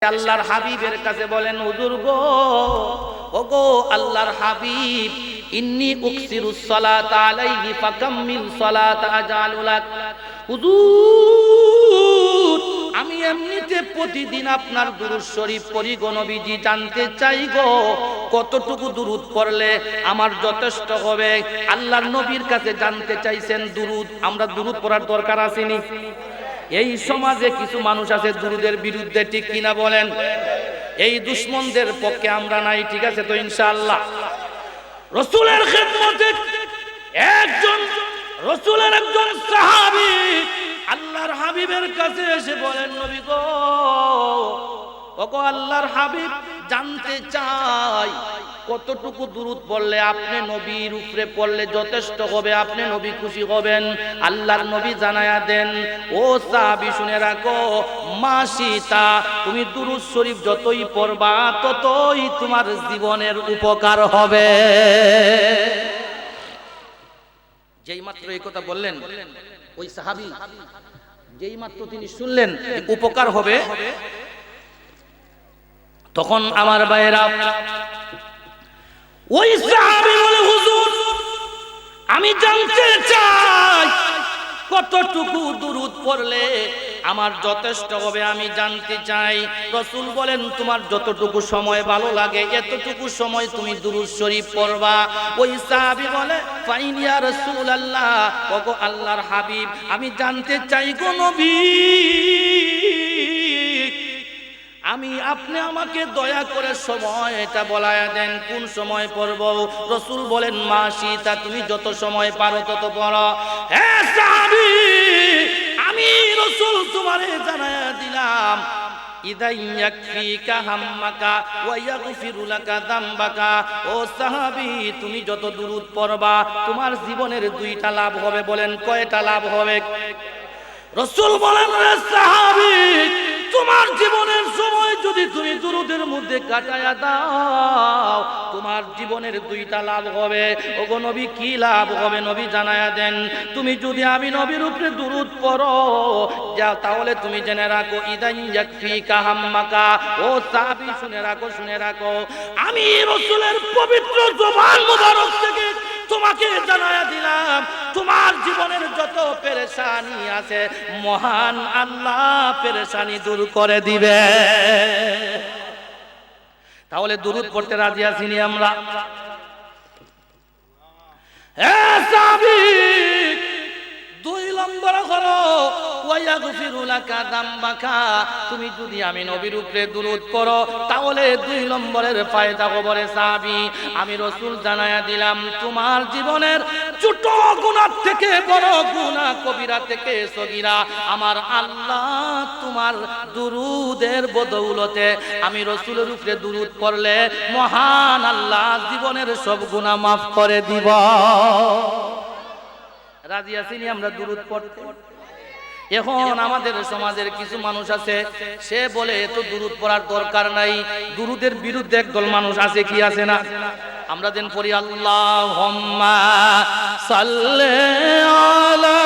আল্লাহর হাবিবের কাছে বলেন, হুজুর গো, ওগো আল্লাহর হাবিব, ইন্নী উকসিরুস সালাতা আলাইহি ফাকাম্মিল সালাতা আজালু লাক। হুজুর, আমি এমনিতে প্রতিদিন আপনার দুরূদ শরীফ পড়ি গো নবীজি, জানতে চাই গো কতটুকু দুরূদ পড়লে আমার যথেষ্ট হবে। আল্লাহর নবীর কাছে জানতে চাইছেন দুরূদ। আমরা দুরূদ পড়ার দরকার আসেনি? এই সমাজে কিছু মানুষ আছে দুরূদের বিরুদ্ধে, ঠিক কিনা বলেন? এই দুশমনদের পক্ষে আমরা নাই, ঠিক আছে তো ইনশাআল্লাহ। রাসূলের খিদমতে রাসূলের একজন সাহাবী আল্লাহর হাবিবের কাছে এসে বলেন, নবী গো, ওগো আল্লাহর হাবিব, জানতে চাই কতটুকু দুরূদ পড়লে আপনি নবীর উপরে পড়লে যথেষ্ট হবে, আপনি নবী খুশি হবেন। আল্লাহর নবী জানায়া দেন, ও সাহাবী শুনে রাখো, মাশিতা, তুমি দুরূদ শরীফ যতই পড়বা ততই তোমার জীবনের উপকার হবে। যেই মাত্র এই কথা বললেন, ওই সাহাবী যেই মাত্র তিনি শুনলেন উপকার হবে, তখন আমার ভাইয়েরা, ওই সাহাবী বলে, হুজুর আমি জানতে চাই কতটুকু দুরূদ পড়লে আমার যথেষ্ট হবে, আমি জানতে চাই। রাসূল বলেন, তোমার যতটুকু সময় ভালো লাগে এতটুকু সময় তুমি দুরূদ শরীফ পড়বা। ওই সাহাবী বলে, ফাইন ইয়া রাসূলুল্লাহ, ওগো আল্লাহর হাবিব, আমি জানতে চাই গো নবী, আপনি আমাকে দয়া করে সময়টা বলায়া দেন, কোন সময় পড়ব? রাসূল বলেন, মাশিতা, তুমি যত সময় পারো তত পড়ো। হে সাহাবী, আমি রাসূল তোমারে জানায়া দিলাম, ইদা ইয়াকফিকা হাম্মাকা ওয়া ইয়াগফিরু লাকা যামবাকা। ও সাহাবী, তুমি যত দুরূদ পড়বা তোমার জীবনের দুইটা লাভ হবে। বলেন কয়টা লাভ হবে? রাসূল বলেন, হে সাহাবী, তোমার জীবনের সময় যদি তুমি দুরূদের মধ্যে কাটায়া দাও তোমার জীবনের দুইটা লাভ হবে। ওগো নবী, কি লাভ হবে? নবী জানায়া দেন, তুমি যদি আমি নবীর উপরে দুরূদ পড়ো যাও, তাহলে তুমি জেনে রাখো, ইদা ইয়াকফিকা হাম্মাকা। ও সাহাবী শুনে রাখো, আমি রাসূলের পবিত্র জবান মুবারক থেকে তোমাকে জানায়া দিলাম, তোমার জীবনের যত পেরেশানি আছে মহান আল্লাহ পেরেশানি দূর করে দিবে। তাহলে দুরূদ পড়তে রাজি আছিনি আমরা? হে সাহাবী, 2 নম্বর হলো ওয়ায়াগফিরু লাকা যামবাকা। তুমি যদি আমি নবীর উপরে দুরূদ পড়ো তাহলে 2 নম্বরের ফায়দা হবে। রে সাহাবী, আমি রাসূল জানায়া দিলাম, তোমার জীবনের ছোট গুনাহ থেকে বড় গুনাহ, কবিরা থেকে সগীরা, আমার আল্লাহ তোমার দুরূদের বদৌলতে, আমি রাসূলের উপরে দুরূদ পড়লে মহান আল্লাহ জীবনের সব গুনাহ মাফ করে দিব। রাজি আছিনি আমরা দুরূদ পড়তে? এখন আমাদের সমাজের কিছু মানুষ আছে, সে বলে এত দুরূদ পড়ার দরকার নাই। দুরূদের বিরুদ্ধে একদল মানুষ আছে, কি আছে না? আমরা দেন পড়ি, আল্লাহুম্মা সাল্লি আলা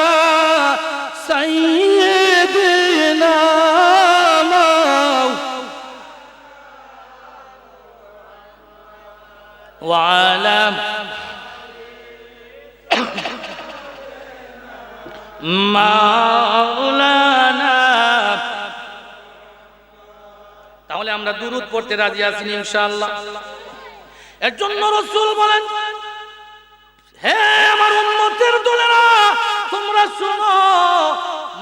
সাইয়্যিদিনা ওয়া আলা মাওলানা। তাহলে আমরা দুরূদ পড়তে রাজি আছি ইনশাআল্লাহ। এর জন্য রাসূল বলেন, হে আমার উম্মতের দলেরা, তোমরা শুনো,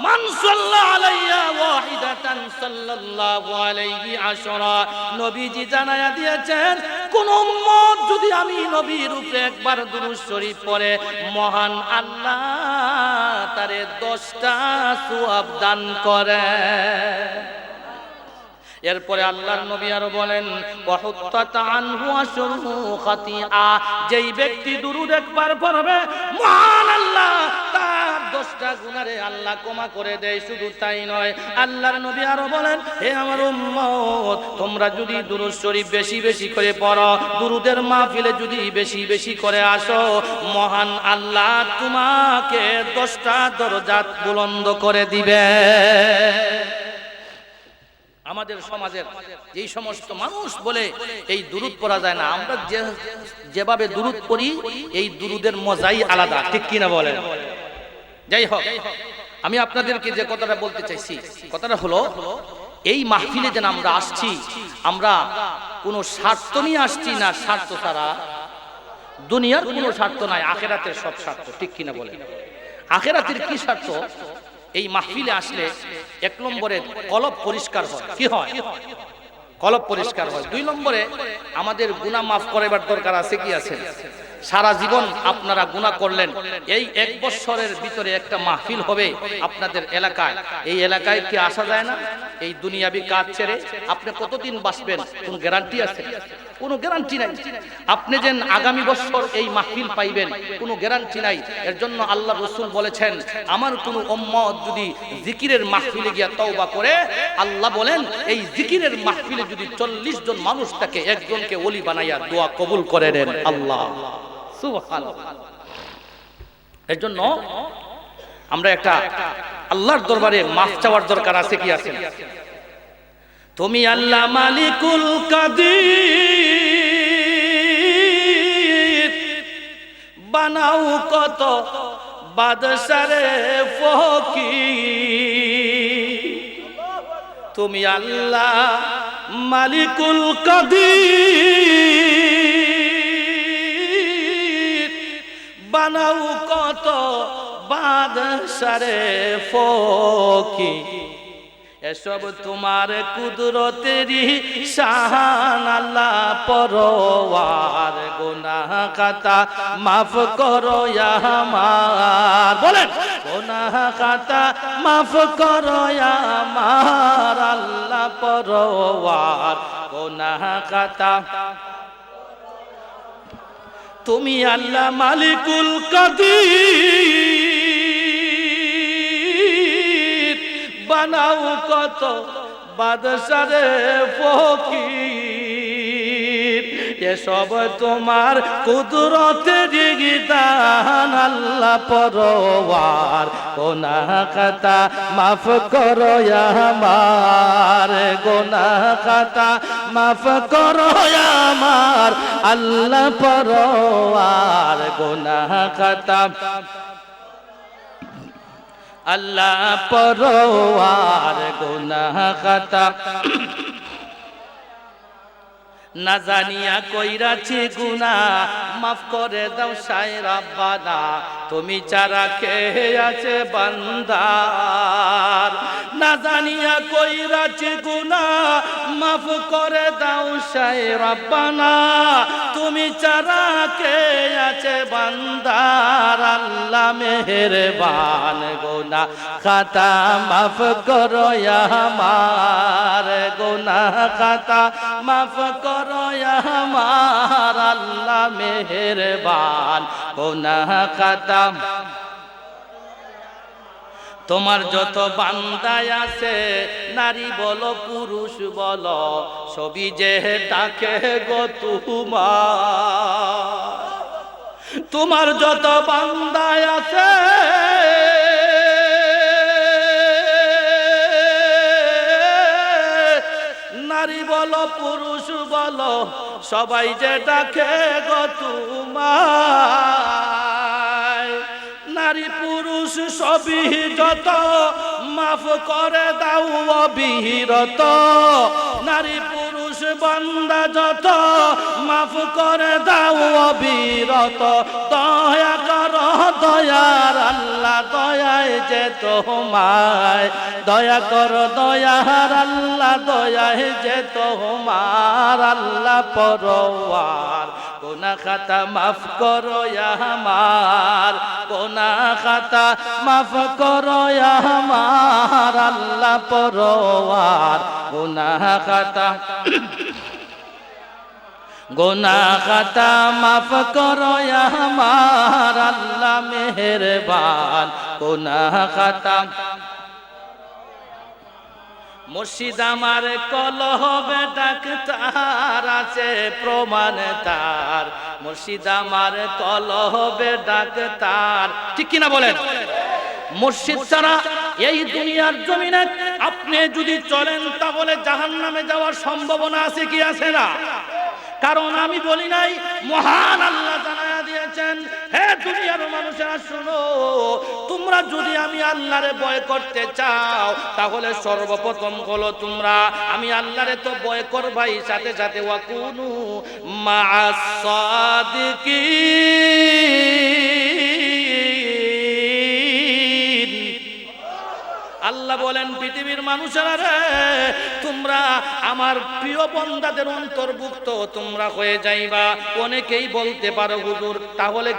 মান সাল্লা আলাইয়া ওয়াহিদাতান সাল্লাল্লাহু আলাইহি আশরা। নবীজি জানায়া দিয়েছেন, কোন উম্মত যদি আমি নবীর উপরে একবার দুরূদ শরীফ পড়ে মহান আল্লাহ তারে 10টা সওয়াব দান করে। এরপরে আল্লাহর নবী আরো বলেন, ওয়াহুত্তাত আনহু আশরু খাতিআ। যেই ব্যক্তি দুরূদ একবার পড়বে মহান আল্লাহ তার 10টা গুনাহে আল্লাহ ক্ষমা করে দেয়। শুধু তাই নয়, আল্লাহর নবী আরো বলেন, হে আমার উম্মত, তোমরা যদি দুরূদ শরীফ বেশি বেশি করে পড়ো, দুরূদের মাহফিলে যদি বেশি বেশি করে আসো, মহান আল্লাহ তোমাকে 10টা দরজা বুলন্দ করে দিবে। আমাদের সমাজের এই সমস্ত মানুষ বলে এই দুরুদ পড়া যায় না, আমরা যেভাবে দুরুদ পড়ি এই দুরুদের মজাই আলাদা, ঠিক কিনা বলেন? যাই হোক, আমি আপনাদেরকে যে কথাটা বলতে চাইছি, কথাটা হলো এই মাহফিলে যেন আমরা আসছি, আমরা কোনো স্বার্থ নিয়ে আসছি না, স্বার্থ ছাড়া দুনিয়ার কোনো স্বার্থ নাই, আখিরাতের সব স্বার্থ, ঠিক কিনা বলেন? আখিরাতের কি স্বার্থ? এই মাহফিলে আসলে এক নম্বরে কলব পরিষ্কার হয়, কি হয়? কলব পরিষ্কার হয়। দুই নম্বরে আমাদের গুনাহ মাফ করাবার দরকার আছে কি আছে? সারা জীবন আপনারা গুনাহ করলেন, এই এক বছরের ভিতরে একটা মাহফিল হবে আপনাদের এলাকায়, এই এলাকায় কি আসা যায় না? এই দুনিয়াবি কাজ ছেড়ে আপনি কতদিন বাঁচবেন কোন গ্যারান্টি আছে? কোনো গ্যারান্টি নাই। আপনি যেন আগামী বছর এই মাহফিল পাইবেন কোনো গ্যারান্টি নাই। এর জন্য আল্লাহ রাসূল বলেছেন, আমার কোন উম্মত যদি জিকিরের মাহফিলে গিয়া তওবা করে, আল্লাহ বলেন এই জিকিরের মাহফিলে যদি 40 জন মানুষ থাকে, একজনকে ওলি বানাইয়া দোয়া কবুল করে নেন আল্লাহ। সুবহানাল্লাহ। এর জন্য আমরা একটা আল্লাহর দরবারে মাফ চাওয়ার দরকার আছে কি আছে? তুমি আল্লাহ মালিকুল কাদির, বানাও কত বাদশারে ফকির। তুমি আল্লাহ মালিকুল কাদির, বানাও কত বাদশারে ফকির। এসব তোমার কুদরতেরই শান আল্লাহ পরওয়ার, গুনাহ খাতা মাফ করো আমার, বলেন গুনাহ খাতা মাফ করো আমার আল্লাহ পরওয়ার, গুনাহ খাতা। তুমি আল্লাহ মালিকুল কাদির, বানাও কত বাদশারে ফকির। এসব তোমার কুদরতের দান আল্লাহ পরওয়ার, গুনাহ খাতা মাফ করো আমার, গুনাহ খাতা মাফ করো আমার আল্লাহ পরওয়ার, গুনাহ খাতা আল্লাহ পরওয়ার, গুনাহ খাতা। না জানিয়া কইরাছি গুনাহ মাফ করে দাও সাই রাব্বানা, তুমি ছাড়া কে আছে বান্দার। না জানিয়া কইরাছি গুনাহ মাফ করে দাও সাই রাব্বানা, তুমি ছাড়া কে আছে বান্দার। আল্লাহ মেহেরবান, গুনাহ খাতা মাফ করো আমার, গুনাহ খাতা মাফ করো আমার আল্লাহ মেহেরবান, গুনাহ খাতা। তোমার যত বান্দা আছে, নারী বলো পুরুষ বলো, সবই যে ডাকে গো তোমার। তোমার যত বান্দা আছে, নারী বলো পুরুষ বলো, সবাই যে ডাকে গো তোমায়। নারী পুরুষ সবই যত মাফ করে দাও অবিরত, নারী পুরুষ বান্দা যত মাফ করে দাও অবিরত। দয়া করো দয়ার আল্লাহ, দয়ায় যে তোমায়, দয়া করো দয়ার আল্লাহ, দয়ায় যে তোমার আল্লাহ পরওয়ার। গুনাহ খাতা মাফ করো আমার, গুনাহ খাতা মাফ করো আমার আল্লাহ পরওয়ার। গুনাহ খাতা, গুনাহ খাতা মাফ করো আমার আল্লাহ মেহেরবান। গুনাহ খাতা। মুর্শিদ আমার কলবে ডাক্তার আছে প্রমাণ তার, মুর্শিদ আমার কলবে ডাক্তার, ঠিক কিনা বলেন? মুর্শিদ ছাড়া এই দুনিয়ার জমিনে আপনি আপনি যদি চলেন তাহলে জাহান্নামে যাওয়ার সম্ভাবনা আছে কি আছে না? কারণ আমি বলি নাই, মহান আল্লাহ জানায়া দিয়েছেন, হে দুনিয়ার মানুষেরা শুনো, তোমরা যদি আমি আল্লাহরে ভয় করতে চাও তাহলে সর্বপ্রথম হলো তোমরা আমি আল্লাহরে তো ভয় করবাই, সাথে সাথে ওয়াকুনু মা'আস সাদিকিন। আল্লাহ বলেন, পৃথিবীর মানুষেরা রে, তোমরা আমার প্রিয় বান্দাদের অন্তর্ভুক্ত তোমরা হয়ে যাইবা। অনেকেই বলতে পারো হুজুর, তাহলে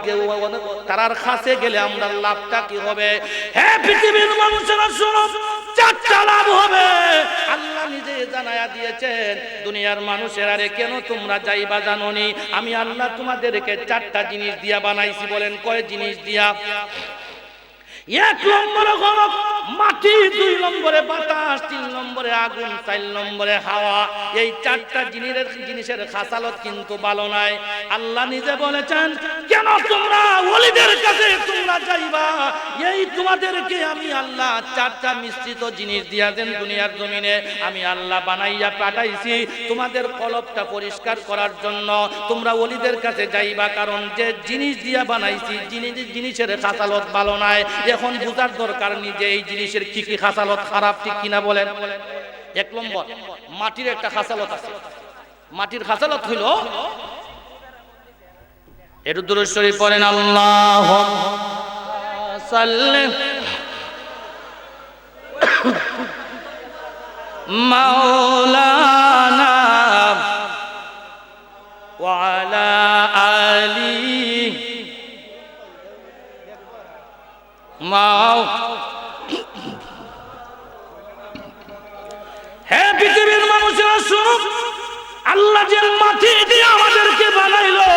তারার কাছে গেলে আমরা লাভটা কি হবে? হে পৃথিবীর মানুষেরা শুনো, চারটা লাভ হবে। আল্লাহ নিজে জানায়া দিয়েছেন, দুনিয়ার মানুষেরা রে কেন তোমরা যাইবা জানোনি? আমি আল্লাহ তোমাদেরকে চারটা জিনিস দিয়া বানাইছি। বলেন কয় জিনিস দিয়া? এক নম্বরে হলো মাটি, দুই নম্বরে বাতাস, তিন নম্বরে আগুন, চার নম্বরে হাওয়া। এই চারটা জিনিসের খাসালত কিন্তু ভালো নাই। আল্লাহ নিজে বলেছেন, কেন তোমরা ওলিদের কাছে তোমরা যাইবা? এই তোমাদেরকে আমি আল্লাহ চারটা মিশ্রিত জিনিস দিয়েছেন দুনিয়ার জমিনে। আমি আল্লাহ বানাইয়া পাঠাইছি তোমাদের কলবটা পরিষ্কার করার জন্য। তোমরা ওলিদের কাছে যাইবা, কারণ যে জিনিস দিয়া বানাইছি জিনিসের খাসালত ভালো নাই। এখন বুঝার দরকার নেই যে এই জিনিসের কি কি খাসালত খারাপ, ঠিক কিনা বলেন? এক নম্বর, মাটির একটা খাসালত আছে। মাটির খাসালত হইল, এর দুরূদ শরীফ পড়েন, আল্লাহুম্মা সাল্লি মাওলানা ওয়া আলা আলি মাও। হে পৃথিবীর মানুষেরা শুনো, আল্লাহ যে মাটি দিয়ে আমাদেরকে বানাইলো,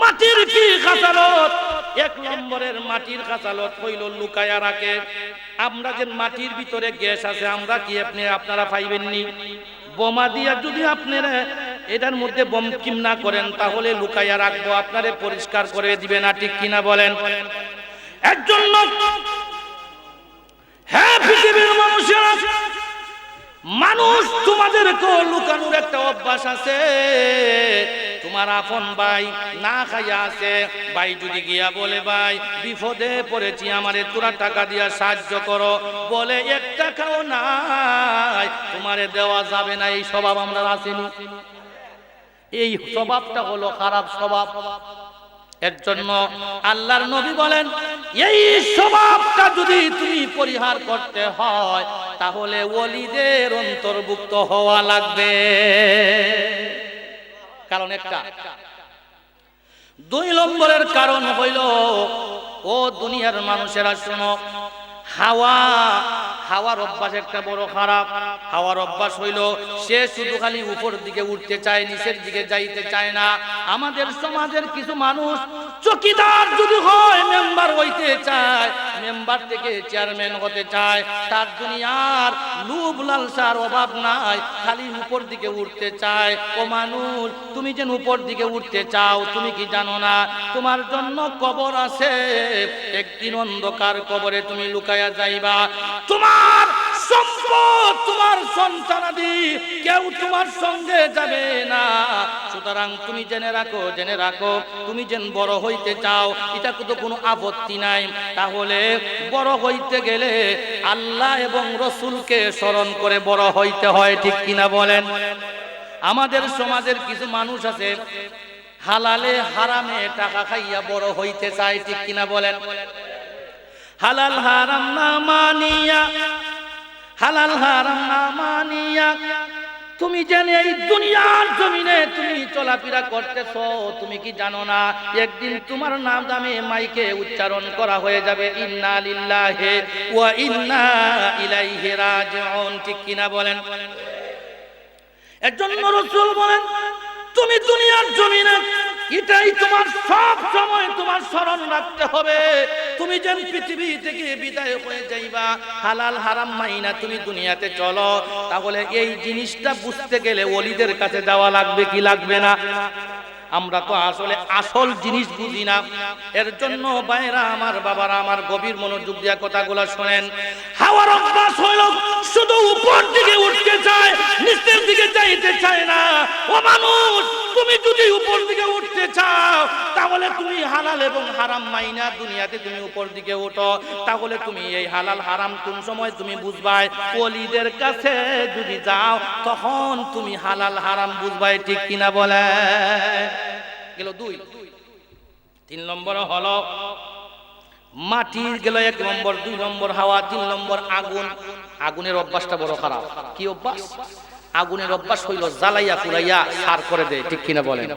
মাটির কি খাসালত? এক নম্বরের মাটির খাসালত হইল লুকায়া রাখে। আমরা যে মাটির ভিতরে গ্যাস আছে, আমরা কি আপনারা পাইবেননি? বোমা দিয়া যদি আপনারা এটার মধ্যে বোম কিম না করেন তাহলে লুকায়া রাখবো, আপনারে পরিষ্কার করে দিবে না, ঠিক কিনা বলেন? এর জন্য হ্যাঁ পৃথিবীর মানুষেরা, মানুষ তোমাদেরকে লুকানোর একটা অভ্যাস আছে। তোমার আপন ভাই না খাইয়া আছে, ভাই যদি গিয়া বলে, ভাই বিপদে পড়েছি, আমারে তোরা টাকা দিয়া সাহায্য করো, বলে 1 টাকাও নাই, তোমারে দেওয়া যাবে না। এই স্বভাব আমরা আসেনি? এই স্বভাবটা হলো খারাপ স্বভাব। এর জন্য আল্লাহর নবী বলেন, এই স্বভাবটা যদি তুমি পরিহার করতে হয় তাহলে ওলিদের অন্তর্ভুক্ত হওয়া লাগবে। কারণ একটা। 2 নম্বরের কারণ হইল, ও দুনিয়ার মানুষেরা শোনো, হাওয়ার অভ্যাস একটা বড় খারাপ। হাওয়ার অভ্যাস হইল সে শুধু খালি উপর দিকে উঠতে চায়, নিচের দিকে যাইতে চায় না। আমাদের সমাজের কিছু মানুষ চকিদার যদি হয়, মেম্বার হইতে চায়, মেম্বার থেকে চেয়ারম্যান হতে চায়, তার দুনিয়ার লোভ লালসার অভাব নাই, খালি উপর দিকে উঠতে চায়। ও মানুষ, তুমি যেন উপর দিকে উঠতে চাও, তুমি কি জানো না তোমার জন্য কবর আছে? একদিন অন্ধকার কবরে তুমি লুকায়া যাইবা। তোমার সম্পদ, তোমার সন্তানাদি কেউ তোমার সঙ্গে যাবে না। সুতরাং তুমি জেনে রাখো, তুমি যেন বড় হইতে চাও, এটা তো কোনো আপত্তি নাই। তাহলে বড় হইতে গেলে আল্লাহ এবং রসুলকে স্মরণ করে বড় হইতে হয়, ঠিক কিনা বলেন? আমাদের সমাজের কিছু মানুষ আছে হালালে হারামে টাকা খাইয়া বড় হইতে চায়, ঠিক কিনা বলেন? হালাল হারাম না মানিয়া, হালাল হারাম না মানিয়া তুমি জেনে এই দুনিয়ার জমিনে তুমি চলাফেরা করতেছো, তুমি কি জানো না একদিন তোমার নাম দামে মাইকে উচ্চারণ করা হয়ে যাবে, ইন্না লিল্লাহি ওয়া ইন্না ইলাইহি রাজিউন, ঠিক কিনা বলেন? এর জন্য রাসূল বলেন, তুমি দুনিয়ার জমিনে এটাই তোমার সব সময় তোমার স্মরণ রাখতে হবে। তুমি যেন পৃথিবী থেকে বিদায় হয়ে যাইবা, হালাল হারাম মাইনা তুমি দুনিয়াতে চলো, তাহলে এই জিনিসটা বুঝতে গেলে ওলিদের কাছে যাওয়া লাগবে কি লাগবে না? আমরা তো আসলে আসল জিনিস বুঝি না। এর জন্য ভাইরা আমার, বাবারা আমার, গভীর মনোযোগ দিয়া কথাগুলো শোনেন। হাওয়ার অভ্যাস হইল শুধু উপর দিকে উঠতে চায়, নিচের দিকে যাইতে চায় না। ও মানুষ, তুমি যদি উপর দিকে উঠতে চাও তাহলে তুমি হালাল এবং হারাম মাইনা দুনিয়াতে তুমি উপর দিকে ওঠো। তাহলে তুমি এই হালাল হারাম কোন সময় তুমি বুঝবাই? ওলিদের কাছে যদি যাও তখন তুমি হালাল হারাম বুঝবাই, ঠিক কিনা বলে? গেল 2। 3 নম্বর হলো মাটি, গেল 1 নম্বর। 2 নম্বর হাওয়া, 3 নম্বর আগুন। আগুনের অভ্যাসটা বড় খারাপ। কি অভ্যাস? আগুনের অভ্যাস হইল জ্বালাইয়া পুরাইয়া সার করে দেয়, ঠিক কিনা বলেন?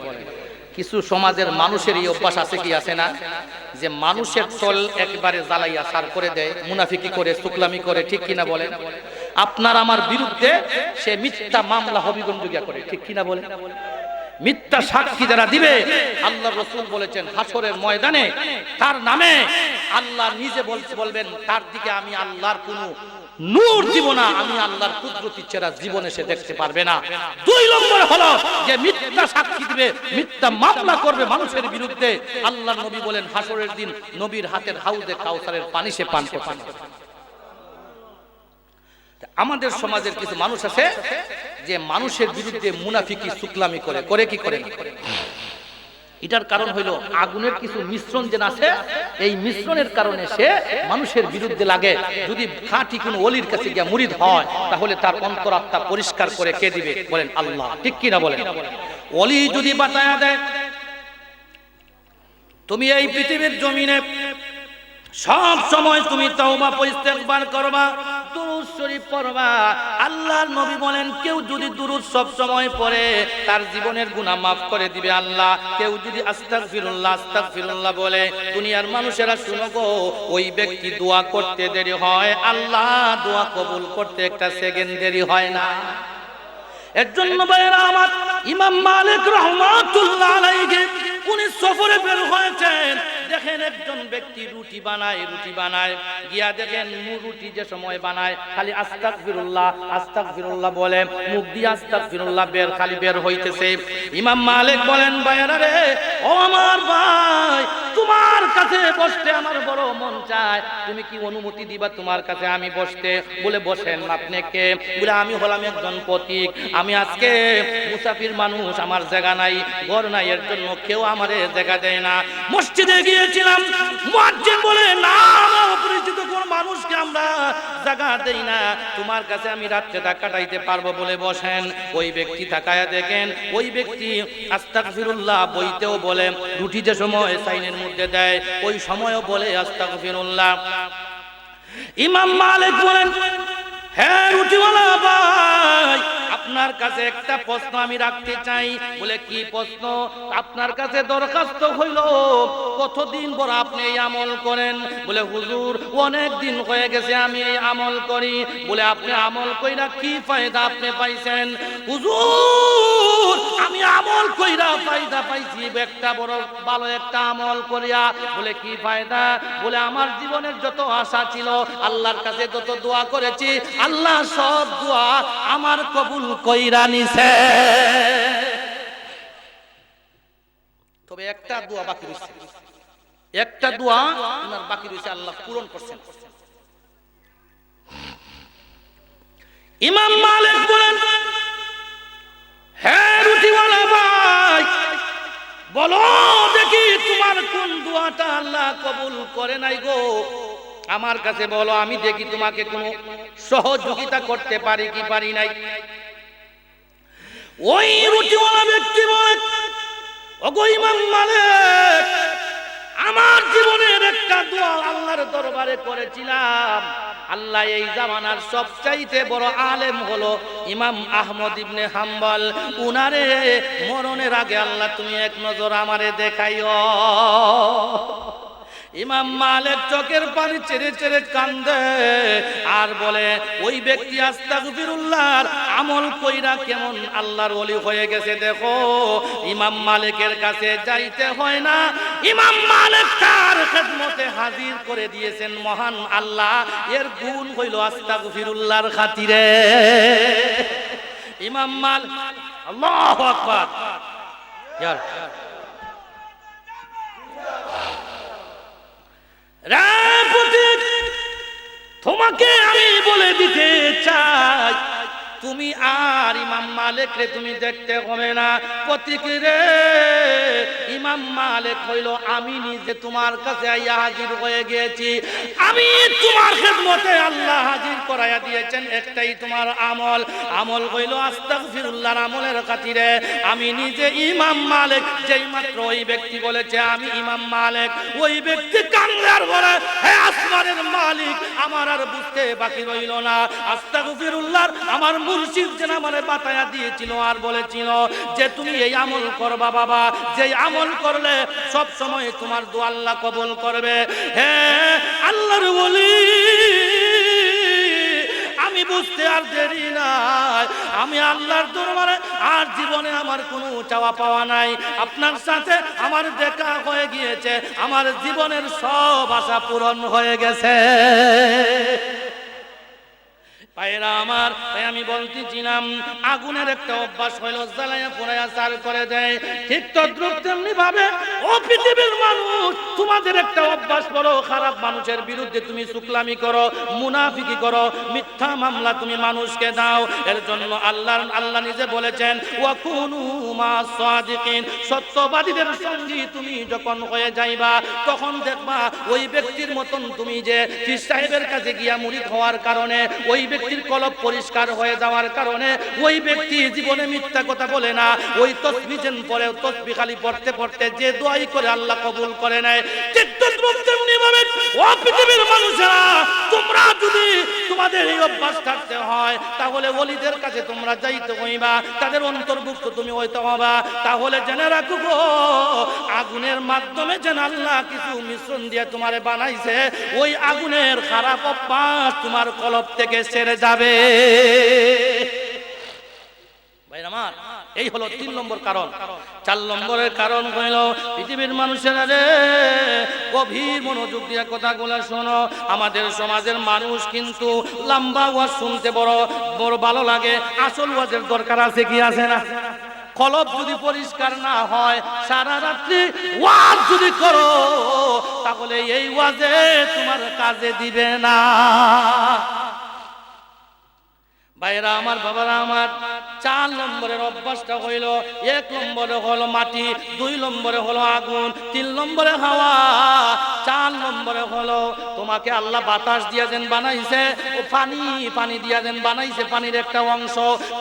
কিছু সমাজের মানুষের এই অভ্যাস আছে কি আছে না, যে মানুষের চল একবারে জ্বালাইয়া সার করে দেয়, মুনাফিকি করে, শুকলামি করে, ঠিক কিনা বলেন? আপনার আমার বিরুদ্ধে সে মিথ্যা মামলা হবিগঞ্জুগিয়া করে, ঠিক কিনা বলেন? মিথ্যা সাক্ষী যারা দিবে, আল্লাহ রাসূল বলেছেন হাসরের ময়দানে তার নামে আল্লাহ নিজে বলবেন, তার দিকে আমি আল্লাহর কোনো নূর দিব না, আমি আল্লাহর কুদরতি চেহারা জীবনে সে দেখতে পারবে না। 2 নম্বর হলো যে মিথ্যা সাক্ষী দিবে, মিথ্যা মামলা করবে মানুষের বিরুদ্ধে। আল্লাহর নবী বলেন হাসরের দিন নবীর হাতের হাউজে কাউসারের পানি সে পান করবে। আমাদের সমাজের কিছু মানুষ আছে যে মানুষের বিরুদ্ধে মুনাফিকি শুকলামি করে, করে কি করে না? এটার কারণ হইল আগুনের কিছু মিশ্রণ যেন আছে, এই মিশ্রণের কারণে সে মানুষের বিরুদ্ধে লাগে। যদি খাঁটি কোনো ওলির কাছে গিয়া মুরিদ হয় তাহলে তার অন্তরাত্মা পরিষ্কার করে কে দিবে? বলেন আল্লাহ, ঠিক কিনা বলেন? ওলি যদি বাতায়া দেয় তুমি এই পৃথিবীর জমিনে সব সময় তুমি তওবা ইস্তেগফার করবা, দুরূদ শরীফ পড়বা। আল্লাহর নবী বলেন কেউ যদি দুরূদ সব সময় পড়ে তার জীবনের গুনাহ মাফ করে দিবে আল্লাহ। কেউ যদি আস্তাগফিরুল্লাহ আস্তাগফিরুল্লাহ বলে, দুনিয়ার মানুষেরা শুনো গো, ওই ব্যক্তি দোয়া করতে দেরি হয়, আল্লাহ দোয়া কবুল করতে একটা সেকেন্ড দেরি হয় না। এর জন্য ভাইরা আমার, ইমাম মালিক রাহমাতুল্লাহ আলাইহি উনি সফরে বের হয়েছেন, দেখেন একজন ব্যক্তি রুটি বানায় গিয়া দেখেন রুটি যে সময় বানায় খালি আস্তাগফিরুল্লাহ আস্তাগফিরুল্লাহ বলে, মুখ দিয়ে আস্তাগফিরুল্লাহ খালি বের হইতেছে। ইমাম মালিক বলেন ভাইরা রে, ও আমার ভাই, তোমার কাছে বসতে আমার বড় মন চায়, তুমি কি অনুমতি দিবা তোমার কাছে আমি বসতে? বলে বসেন। আপনি কে? বলে আমি হলাম একজন পথিক, আমি আজকে মুসাফির মানুষ, আমার জায়গা নাই, ঘর নাই, এর জন্য কেউ আমারে জায়গা দেয় না। মসজিদে গিয়েছিলাম, মুয়াজ্জিন বলে না, আমার অপরিচিত কোন মানুষকে আমরা জায়গা দেই না, তোমার কাছে আমি রাতটা কাটাইতে পারবো, বলে বসেন। ওই ব্যক্তি তাকায়া দেখেন, ওই ব্যক্তি আস্তাগফিরুল্লাহ বইতেও বলে, রুটি যে সময় সাইনের মধ্যে দেয় ওই সময়ও বলে আস্তাগফিরুল্লাহ। ইমাম মালিক বলেন, হ্যাঁ রুটিওয়ালা ভাই, আপনার কাছে একটা প্রশ্ন আমি রাখতে চাই। বলে কি প্রশ্ন? আপনার কাছে দরখাস্ত হইল, কতদিন পর আপনি এই আমল করেন? বলে হুজুর অনেক দিন হয়ে গেছে আমি এই আমল করি। বলে আপনি আমল কইরা কি ফায়দা আপনি পাইছেন? হুজুর আমি আমল কইরা ফায়দা পাইছি একটা বড় ভালো একটা আমল করিয়া। বলে কি ফায়দা? বলে আমার জীবনের যত আশা ছিল, আল্লাহর কাছে যত দোয়া করেছি, আল্লাহ সব দোয়া আমার কবুল কইরা নিছে। তবে একটা দোয়া বাকি রইছে, একটা দোয়া ওনার বাকি রইছে, আল্লাহ পূরণ করছেন। ইমাম মালিক বলেন, হ্যাঁ রুটিওয়ালা ভাই, বলো দেখি তোমার কোন দোয়াটা আল্লাহ কবুল করে নাই গো, আমার কাছে বলো, আমি দেখি তোমাকে কোনো সহযোগিতা করতে পারি কি পারি নাই। ওই রুটিওয়ালা ব্যক্তি বলে, ওগো ইমাম মালিক, আমার জীবনের একটা দোয়া আল্লাহর দরবারে করেছিলাম। আল্লাহ এই জামানার সবচাইতে বড় আলেম হলো ইমাম আহমদ ইবনে হাম্বল, উনারে মরণের আগে আল্লাহ তুমি এক নজর আমারে দেখাইও। ইমাম মালিক চোখের পানি ছেড়ে ছেড়ে কান্দে আর বলে, ওই ব্যক্তি আস্তাগফিরুল্লাহর আমল কইরা কেমন আল্লাহর ওলি হয়ে গেছে দেখো। ইমাম মালিকের কাছে যাইতে হয় না, ইমাম মালিক তার খেদমতে হাজির করে দিয়েছেন মহান আল্লাহ। এর গুণ হইল আস্তাগফিরুল্লাহর খাতিরে। ইমাম মালিক, আল্লাহু আকবার। রে পথিক, তোমাকে আমি বলে দিতে চাই, তুমি আর ইমাম মালিক রে তুমি দেখতে হবে না। পথিক রে, ইমাম মালিক হইল আমি নিজে তোমার কাছে আইয়া হাজির হয়ে গিয়েছি। আমি তোমার খেদমতে আল্লাহ হাজির করাইয়া দিয়েছেন একটাই তোমার আমল, আমল হইল আস্তাগফিরুল্লাহর আমলের খাতিরে আমি নিজে ইমাম মালিক। যেই মাত্র ওই ব্যক্তি বলেছে আমি ইমাম মালিক, ওই ব্যক্তি কান্নার বলে হে আসমানের মালিক, আমার আর বুঝতে বাকি রইল না। আস্তাগফিরুল্লাহর আমার মুর্শিদ যেন আমারে বাতায়া দিয়েছিল আর বলেছিল যে তুমি এই আমল করবা বাবা, যেই আমল করলে সব সময় তোমার দোয়া আল্লাহ কবুল করবে। হে আল্লাহর ওলি, আমি বুঝতে আর দেরি নাই, আমি আল্লাহর দরবারে আর জীবনে আমার কোনো চাওয়া পাওয়া নাই। আপনার সাথে আমার দেখা হয়ে গিয়েছে, আমার জীবনের সব আশা পূরণ হয়ে গেছে। ভাইরা আমার, তাই আমি বলতেছিলাম আগুনের একটা অভ্যাস হইল জ্বালায়া পোড়ায়া চার করে দেয়। ঠিক তদ্রুপ তেমনি ভাবে ও পৃথিবীর মানুষ, তোমাদের একটা অভ্যাস বড় খারাপ, মানুষের বিরুদ্ধে তুমি চুকলামি করো, মুনাফিকি করো, মিথ্যা মামলা তুমি মানুষকে দাও। এর জন্য আল্লাহ নিজে বলেছেন ওয়াকুনু মাস সাদিকিন, সত্যবাদীদের সঙ্গী তুমি যখন হয়ে যাইবা তখন দেখবা ওই ব্যক্তির মতন তুমি যে পীর সাহেবের কাছে গিয়া মুরিদ হওয়ার কারণে ওই ব্যক্তির কলব পরিষ্কার হয়ে যাওয়ার কারণে ওই ব্যক্তি জীবনে মিথ্যা কথা বলে না। ওই তসবিহ যেন পড়ে, তসবিহ খালি পড়তে পড়তে যে দোয়াই করে আল্লাহ কবুল করে নেয়। ঠিক তেমনি ভাবে ও পৃথিবীর মানুষেরা, তোমরা যদি তোমাদের এই অভ্যাস থাকতে হয় তাহলে ওলিদের কাছে তোমরা যাইতে হইবা, তাদের অন্তর্ভুক্ত তুমি হইতে হবা। তাহলে জেনে রাখো গো, আগুনের মাধ্যমে যেন আল্লাহ কিছু মিশ্রণ দিয়ে তোমারে বানাইছে, ওই আগুনের খারাপ অভ্যাস তোমার কলব থেকে সেরে যাবে। ভাইরা আমার, এই হলো 3 নম্বর কারণ। 4 নম্বরের কারণ হইল পৃথিবীর মানুষেরা রে, গভীর মনোযোগ দিয়ে কথাগুলো শোনো। আমাদের সমাজের মানুষ কিন্তু লম্বা ওয়াজ শুনতে বড় বড় ভালো লাগে, আসল ওয়াজের দরকার আছে কি আছে না? কলব যদি পরিষ্কার না হয়, সারা রাত্রি ওয়াজ যদি করো তাহলে এই ওয়াজে তোমার কাজে দিবে না। ভাইরা আমার, বাবারা আমার, 4 নম্বরের অভ্যাসটা হইল, 1 নম্বরে হলো মাটি, 2 নম্বরে হলো আগুন, 3 নম্বরে হাওয়া, 4 নম্বরে হলো তোমাকে আল্লাহ বাতাস দিয়া দেন বানাইছে, ও পানি দিয়া দেন বানাইছে, পানির একটা অংশ।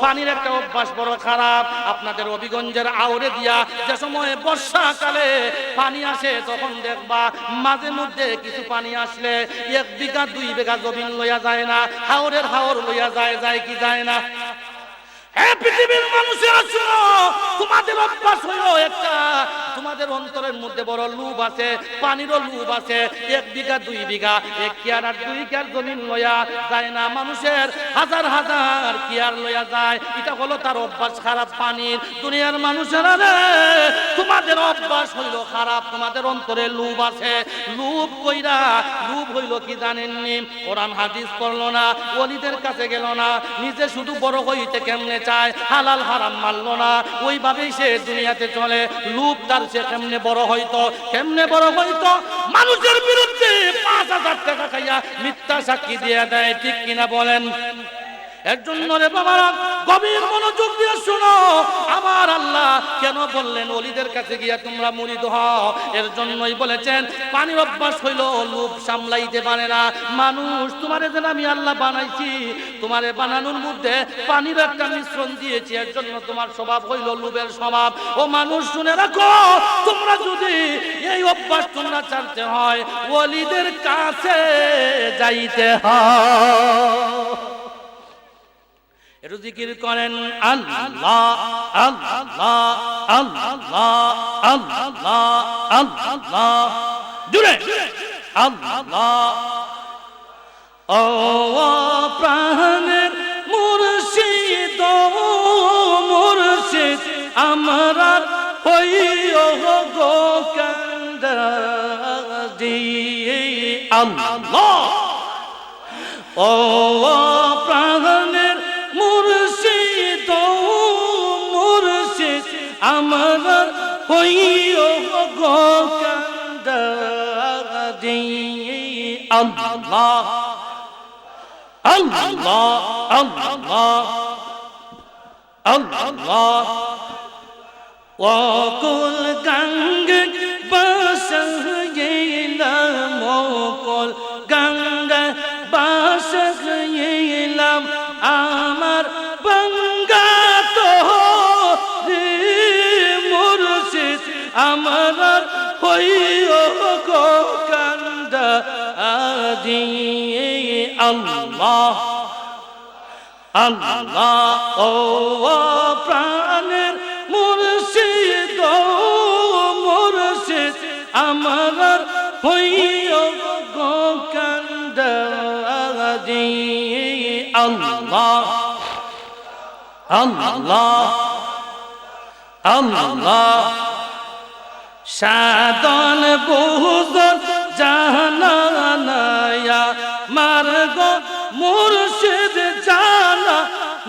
পানির একটা অভ্যাস বড় খারাপ। আপনাদের অভিগঞ্জের আউরে দিয়া যে সময় বর্ষাকালে পানি আসে তখন দেখবা মাঝে মধ্যে কিছু পানি আসলে 1 বিঘা 2 বিঘা জমিন লইয়া যায় না, হাওর লইয়া যায় কি যায় না? পৃথিবীর মানুষেরা শুনো, তোমাদের অভ্যাস হলো একটা, তোমাদের অন্তরের মধ্যে বড় লোভ আছে, পানিরও লোভ আছে। 1 বিঘা 2 বিঘা 1 কিয়ার আর 2 কিয়ার জমিন লইয়া যায় না, মানুষের হাজার হাজার কিয়ার লইয়া যায়। এটা হলো তার অভ্যাস খারাপ পানির। দুনিয়ার মানুষেরা রে, তোমাদের অভ্যাস হইল খারাপ, তোমাদের অন্তরে লোভ আছে। লোভ কইরা, লোভ হইল কি জানেননি? কোরআন হাদিস পড়লো না, ওলিদের কাছে গেল না, নিজে শুধু বড় হইতে কেমনে চায়, হালাল হারাম মানলো না, ওইভাবেই সে দুনিয়াতে চলে। লোভ তার সে কেমনে বড় হইতো, মানুষের বিরুদ্ধে 5,000 টাকা খাইয়া মিথ্যা সাক্ষী দিয়ে দেয়, ঠিক কিনা বলেন? এর জন্য রে বাবারা, গভীর মনোযোগ দিয়ে শোনো, আমার আল্লাহ কেন বললেন ওলিদের কাছে গিয়া তোমরা মুরিদ হও? এর জন্যই বলেছেন পানির অভ্যাস হইল লোভ সামলাইতে পারে না মানুষ। তোমারে যেন আমি আল্লাহ বানাইছি, তোমারে বানানোর মধ্যে পানির একটা মিশ্রণ দিয়েছি, এর জন্য তোমার স্বভাব হইল লোভের স্বভাব। ও মানুষ শুনে রাখো, তোমরা যদি এই অভ্যাস তোমরা ছাড়তে হয়, ওলিদের কাছে যাইতে হয়। একটু জিকির করেন আল্লাহ আল্লাহ আল্লাহ আল্লাহ আল্লাহ, জুড়ে আল্লাহ। ও প্রাণের মুর্শিদ, মুর্শিদ আমরা হইও গো কান্দাজি আল্লাহ। ও প্রাণের মুর্শিদ, মুর্শিদ আমরা হইও গো কান্দাজি আল্লাহ আল্লাহ আল্লাহ আল্লাহ ওকুল গঙ্গে বাসাইলাম ওকুল গঙ্গে বাসাইলাম আমার বঙ্গা তো রে মুর্শিদ আমার হইও গো কান্দা আদি আল্লাহ আল্লাহ ও প্রাণের মুর্শিদ ও মুর্শিদ আমার হইও গো কান্দা আদি আল্লাহ আল্লাহ আল্লাহ সাধন বুঝন জানানায়া মার্গ মুর্শিদ জানা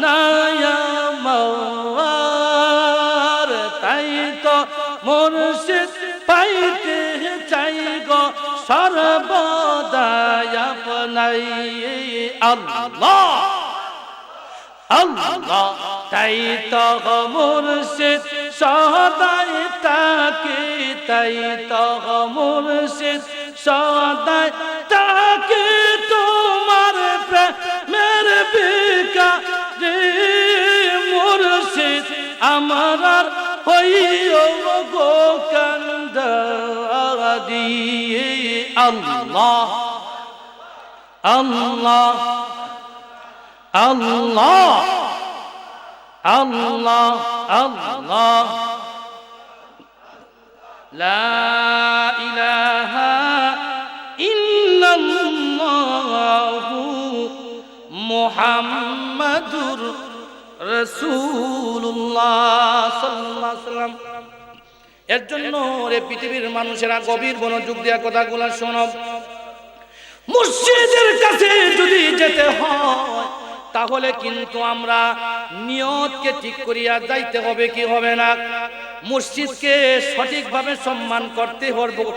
নায়া মাওয়ার তাই তো মুর্শিদ পাইতে চাই গো সর্বদাই আপনাই আল্লাহ আল্লাহ তাই তো মুর্শিদ সদাই তাকে তাই তো মুর্শিদ সদাই তাকে তোমার প্রেমের বিকারে মুর্শিদ আমার হইও গো কান্দা দিয়ে আল্লাহ আল্লাহ আল্লাহ আল্লাহ আল্লাহ লা ইলাহা ইল্লাল্লাহু মুহাম্মাদুর রাসূলুল্লাহ সাল্লাল্লাহু আলাইহি ওয়াসাল্লাম। এর জন্য রে পৃথিবীর মানুষেরা গভীর মনোযোগ দিয়ে কথাগুলো শোনো। মুর্শিদের কাছে যদি যেতে হয় তাহলে কিন্তু আমরা নিয়তকে ঠিক করিয়া যাইতে হবে কি হবে না? মুর্শিদকে সঠিকভাবে সম্মান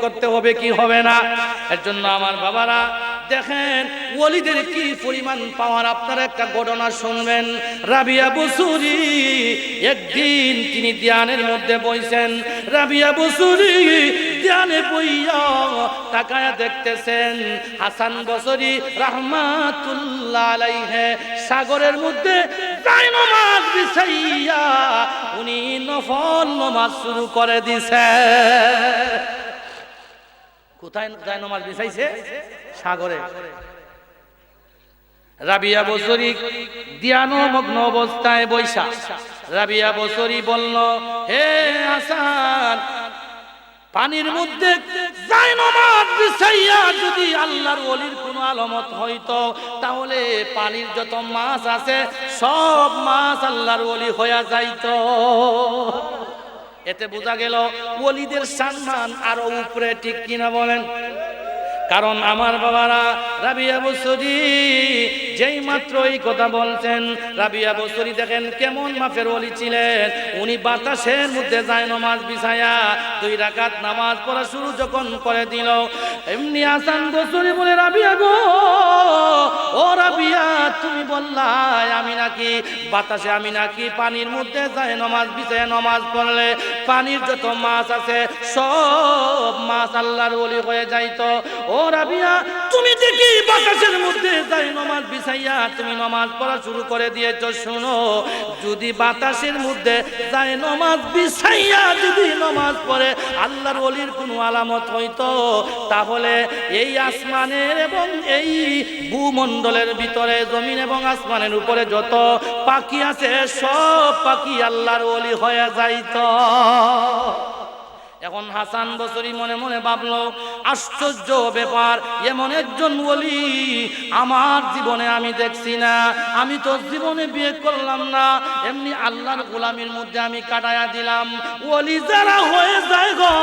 করতে হবে কি হবে না? এর জন্য আমার বাবারা দেখেন ওলিদের কি পরিমাণ পাওয়ার। আপনারা একটা ঘটনা শুনবেন। রাবিয়া বসুরি একদিন তিনি ধ্যানের মধ্যে বসেন। রাবিয়া বসুরি ধ্যানে বইয়া তাকায়া দেখতেছেন হাসান বসরি রাহমাতুল্লাহ আলাইহি সাগরের মধ্যে নামাজ বিছাইয়া উনি নফল নামাজ শুরু করে দিছে। কোথায় নামাজ বিছাইছে? সাগরে। রাবিয়া বসরি ধ্যানমগ্ন অবস্থায় বৈশা রাবিয়া বসরি বলল, হে হাসান, পানির মধ্যে নামাজ বিছাইয়া যদি আল্লাহর ওলির কোনো আলামত হইতো তাহলে পানির যত মাছ আছে সব মাছ আল্লাহর ওলি হইয়া যাইতো। এতে বোঝা গেল ওলিদের সম্মান আরো উপরে, ঠিক কিনা বলেন? কারণ আমার বাবারা রাবিয়া বসরি যেই মাত্র এই কথা বলছেন, রাবিয়া বসরি দেখেন কেমন মাপের ওলি ছিলেন। উনি বাতাসের মধ্যে যায় নামাজ বিছায়া 2 রাকাত নামাজ পড়া শুরু যখন করে দিল, এমনি হাসান বসরি বলে, রাবিয়া গো, ও রাবিয়া, তুমি বললাই আমি নাকি বাতাসে, আমি নাকি পানির মধ্যে যায় নামাজ বিছায়া নামাজ পড়লে পানির যত মাছ আছে সব মাছ আল্লাহর ওলি হয়ে যাইতো। ও রাবিয়া, তুমি দেখি বাতাসের মধ্যে যাই নামাজ বিছাইয়া তুমি নামাজ পড়া শুরু করে দিয়েছো। শোনো, যদি বাতাসের মধ্যে যাই নামাজ বিছাইয়া যদি নামাজ পড়ে আল্লাহর ওলির কোনো আলামত হইতো তাহলে এই আসমানের এবং এই ভূমণ্ডলের ভিতরে জমিন এবং আসমানের উপরে যত পাখি আছে সব পাখি আল্লাহর ওলি হয়ে যাইতো। এখন হাসান বসরি মনে মনে ভাবলো, আশ্চর্য ব্যাপার, এমন একজন ওলি আমার জীবনে আমি দেখছি না। আমি তো জীবনে বিয়ে করলাম না, এমনি আল্লাহর গোলামির মধ্যে আমি কাটায়া দিলাম। ওলি যারা হয়ে যায় গো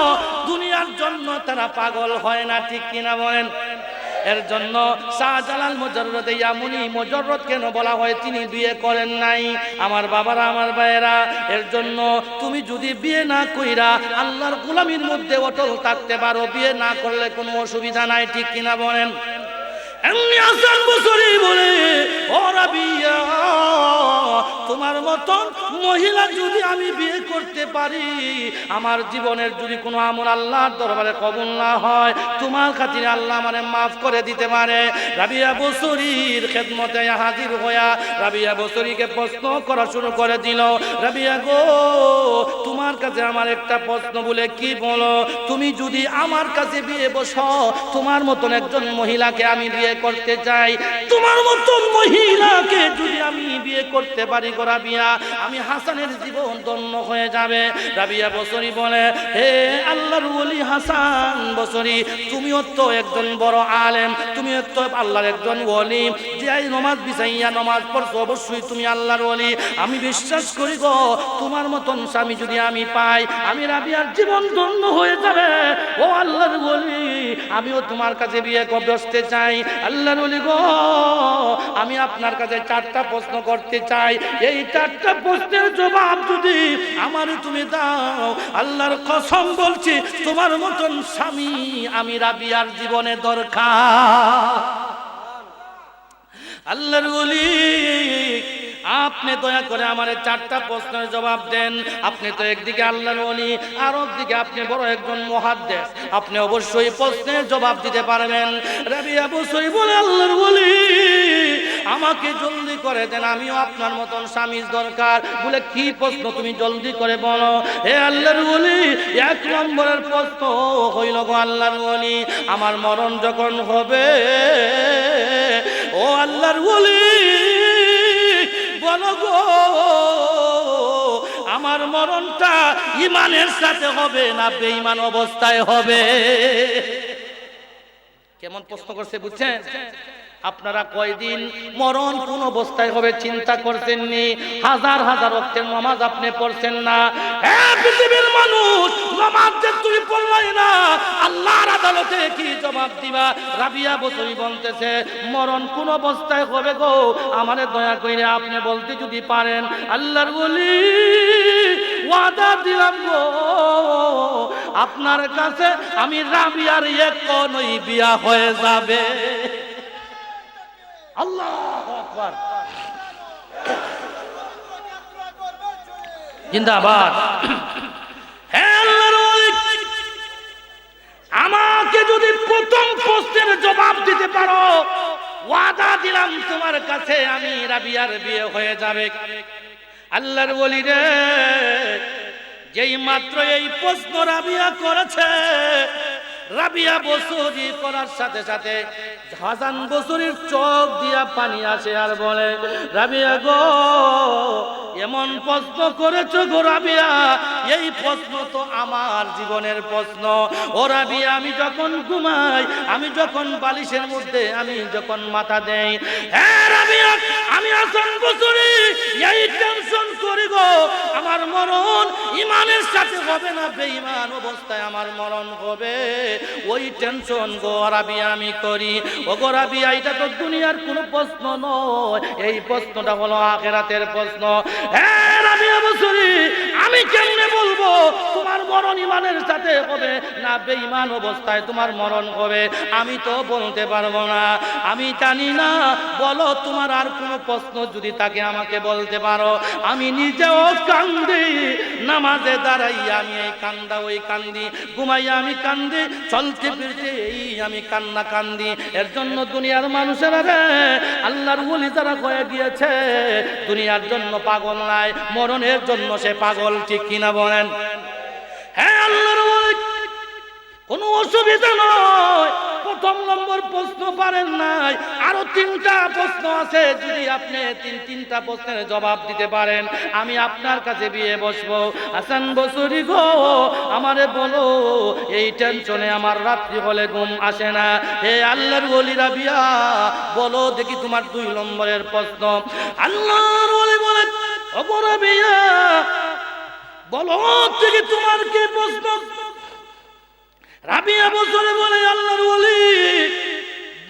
দুনিয়ার জন্য তারা পাগল হয় না, ঠিক কিনা বলেন? এর জন্য শাহজালাল মুজাররদে ইয়ামুনি মুজাররদ কেন বলা হয়? তিনি বিয়ে করেন নাই। আমার বাবারা, আমার ভাইয়েরা, এর জন্য তুমি যদি বিয়ে না কইরা আল্লাহর গোলামির মধ্যে অটল থাকতে পারো, বিয়ে না করলে কোনো অসুবিধা নাই, ঠিক কিনা বলেন? এমনি হাসান বসরি বলে, ও রাবিয়া, তোমার মতন মহিলা যদি আমি বিয়ে করতে পারি, আমার জীবনের যদি কোনো আমল আল্লাহর দরবারে কবুল না হয়, তোমার খাতিরে আল্লাহ আমারে মাফ করে দিতে পারে। রাবিয়া বসরির খেদমতে হাজির হইয়া রাবিয়া বসরিকে প্রশ্ন করা শুরু করে দিল, রাবিয়া গো, তোমার কাছে আমার একটা প্রশ্ন। বলে কি? বলো। তুমি যদি আমার কাছে বিয়ে বসো, তোমার মতন একজন মহিলাকে আমি বিয়ে করতে চাই। তোমার মতন মহিলাকে যদি আমি বিয়ে করতে পারি গো রাবিয়া, আমি হাসানের জীবন ধন্য হয়ে যাবে। রাবিয়া বসরি বলে, হে আল্লাহর ওলি হাসান বসরি, তুমিও তো একজন বড় আলেম, তুমিও তো আল্লাহর একজন ওলি, যে নমাজ বিছাইয়া নমাজ পড়ছো, অবশ্যই তুমি আল্লাহর ওলি। আমি বিশ্বাস করি গো, তোমার মতন স্বামী যদি আমি পাই, আমি রাবিয়ার জীবন ধন্য হয়ে যাবে। ও আল্লাহর ওলি, আমিও তোমার কাছে বিয়ে বসতে চাই। আল্লাহর ওলি গো, আমি আপনার কাছে 4টা প্রশ্ন করতে চাই। এই 4টা প্রশ্নের জবাব যদি আমার তুমি দাও, আল্লাহর কসম বলছি, তোমার মতন স্বামী আমি রাবিয়ার জীবনে দরকার। আল্লাহর ওলি, আপনি দয়া করে আমার 4টা প্রশ্নের জবাব দেন। আপনি তো একদিকে আল্লাহর ওলি, আর একদিকে আপনি বড় একজন মুহাদ্দিস, আপনি অবশ্যই প্রশ্নের জবাব দিতে পারবেন। রাবিয়া বসরি বলে, আল্লাহর ওলি, আমাকে জলদি করে দেন, আমিও আপনার মতন স্বামীর দরকার। বলে কি প্রশ্ন? তুমি জলদি করে বলো। হে আল্লাহর ওলি, 1 নম্বরের প্রশ্ন হইল গো আল্লাহর ওলি, আমার মরণ যখন হবে, ও আল্লাহর ওলি বলো গো, আমার মরণটা ঈমানের সাথে হবে না বেঈমান অবস্থায় হবে? কেমন প্রশ্ন করছে বুঝছেন? আপনারা কয়দিন মরণ কোন অবস্থায় হবে চিন্তা করছেননি? হাজার হাজার ওয়াক্তের নামাজ আপনি পড়ছেন না। পৃথিবীর মানুষ, নামাজ যে তুমি পড়লাই না, আল্লাহর আদালতে কি জবাব দিবা? রাবিয়া বসরি বলতেছে, মরণ কোন অবস্থায় হবে গো, আমারে দয়া করে আপনি বলতে যদি পারেন। আল্লাহর ওলি, ওয়াদা দিলাম গো, আপনার কাছে আমি রাবিয়ার এখনই বিয়া হয়ে যাবে। আল্লাহু আকবার, জিন্দাবাদ। হে আল্লাহর ওলি, আমাকে যদি প্রথম প্রশ্নের জবাব দিতে পারো, ওয়াদা দিলাম তোমার কাছে আমি রাবিয়ার বিয়ে হয়ে যাবে। আল্লাহর ওলি রে, যেই মাত্র এই প্রশ্ন রাবিয়া করেছে, রাবিয়া বসরি করার সাথে সাথে হাসান বসরির চোখ দিয়া পানি আসে আর বলে, রাবিয়া গো, এমন প্রশ্ন করেছো গো রাবিয়া, এই প্রশ্ন তো আমার জীবনের প্রশ্ন। ও রাবিয়া, আমি যখন ঘুমাই, আমি যখন বালিশের মধ্যে আমি যখন মাথা দেই, হ্যাঁ রাবিয়া, আমি হাসান বসরি এই টেনশন করি গো, আমার মরণ ঈমানের সাথে হবে না বেঈমান অবস্থায় আমার মরণ হবে, ওই টেনশন গো রাবিয়া আমি করি। ও গো রাবিয়া, এটা তো দুনিয়ার কোনো প্রশ্ন নয়, এই প্রশ্নটা হলো আখিরাতের প্রশ্ন। হ্যাঁ রাবিয়া বসরি, আমি কেমনে বলবো তোমার মরণ ঈমানের সাথে হবে না বেঈমান অবস্থায় তোমার মরণ হবে? আমি তো বলতে পারবো না, আমি জানি না। বলো, তোমার আর কোনো প্রশ্ন যদি থাকে আমাকে বলতে পারো। আমি নিজেও কান্দি, নামাজে দাঁড়াইয়া আমি এই কান্দা ওই কান্দি, ঘুমাইয়া আমি কান্দি, চলতে ফিরতে এই আমি কান্না কান্দি। এর জন্য দুনিয়ার মানুষেরা রে, আল্লাহর ওলি যারা হয়ে গিয়েছে, দুনিয়ার জন্য পাগল নাই, মরণের জন্য সে পাগল, ঠিক কিনা বলেন? হ্যাঁ, আল্লাহর ওলি কোনো অসুবিধা নয়। প্রথম নম্বর প্রশ্ন পারেন নাই, আরো 3টা প্রশ্ন আছে, যদি আপনি 3টা প্রশ্নের জবাব দিতে পারেন, আমি আপনার কাছে বিয়ে বসবো। হাসান বসরি গো, আমারে বলো, এই টেনশনে আমার রাত্রি হলে ঘুম আসে না। হে আল্লাহর ওলি রাবিয়া, বলো দেখি তোমার 2 নম্বরের প্রশ্ন। আল্লাহর ওলি বলে, ও রাবিয়া, বলো দেখি তোমার কি প্রশ্ন? রাবিয়া বসরে বলে, আল্লাহর ওলি,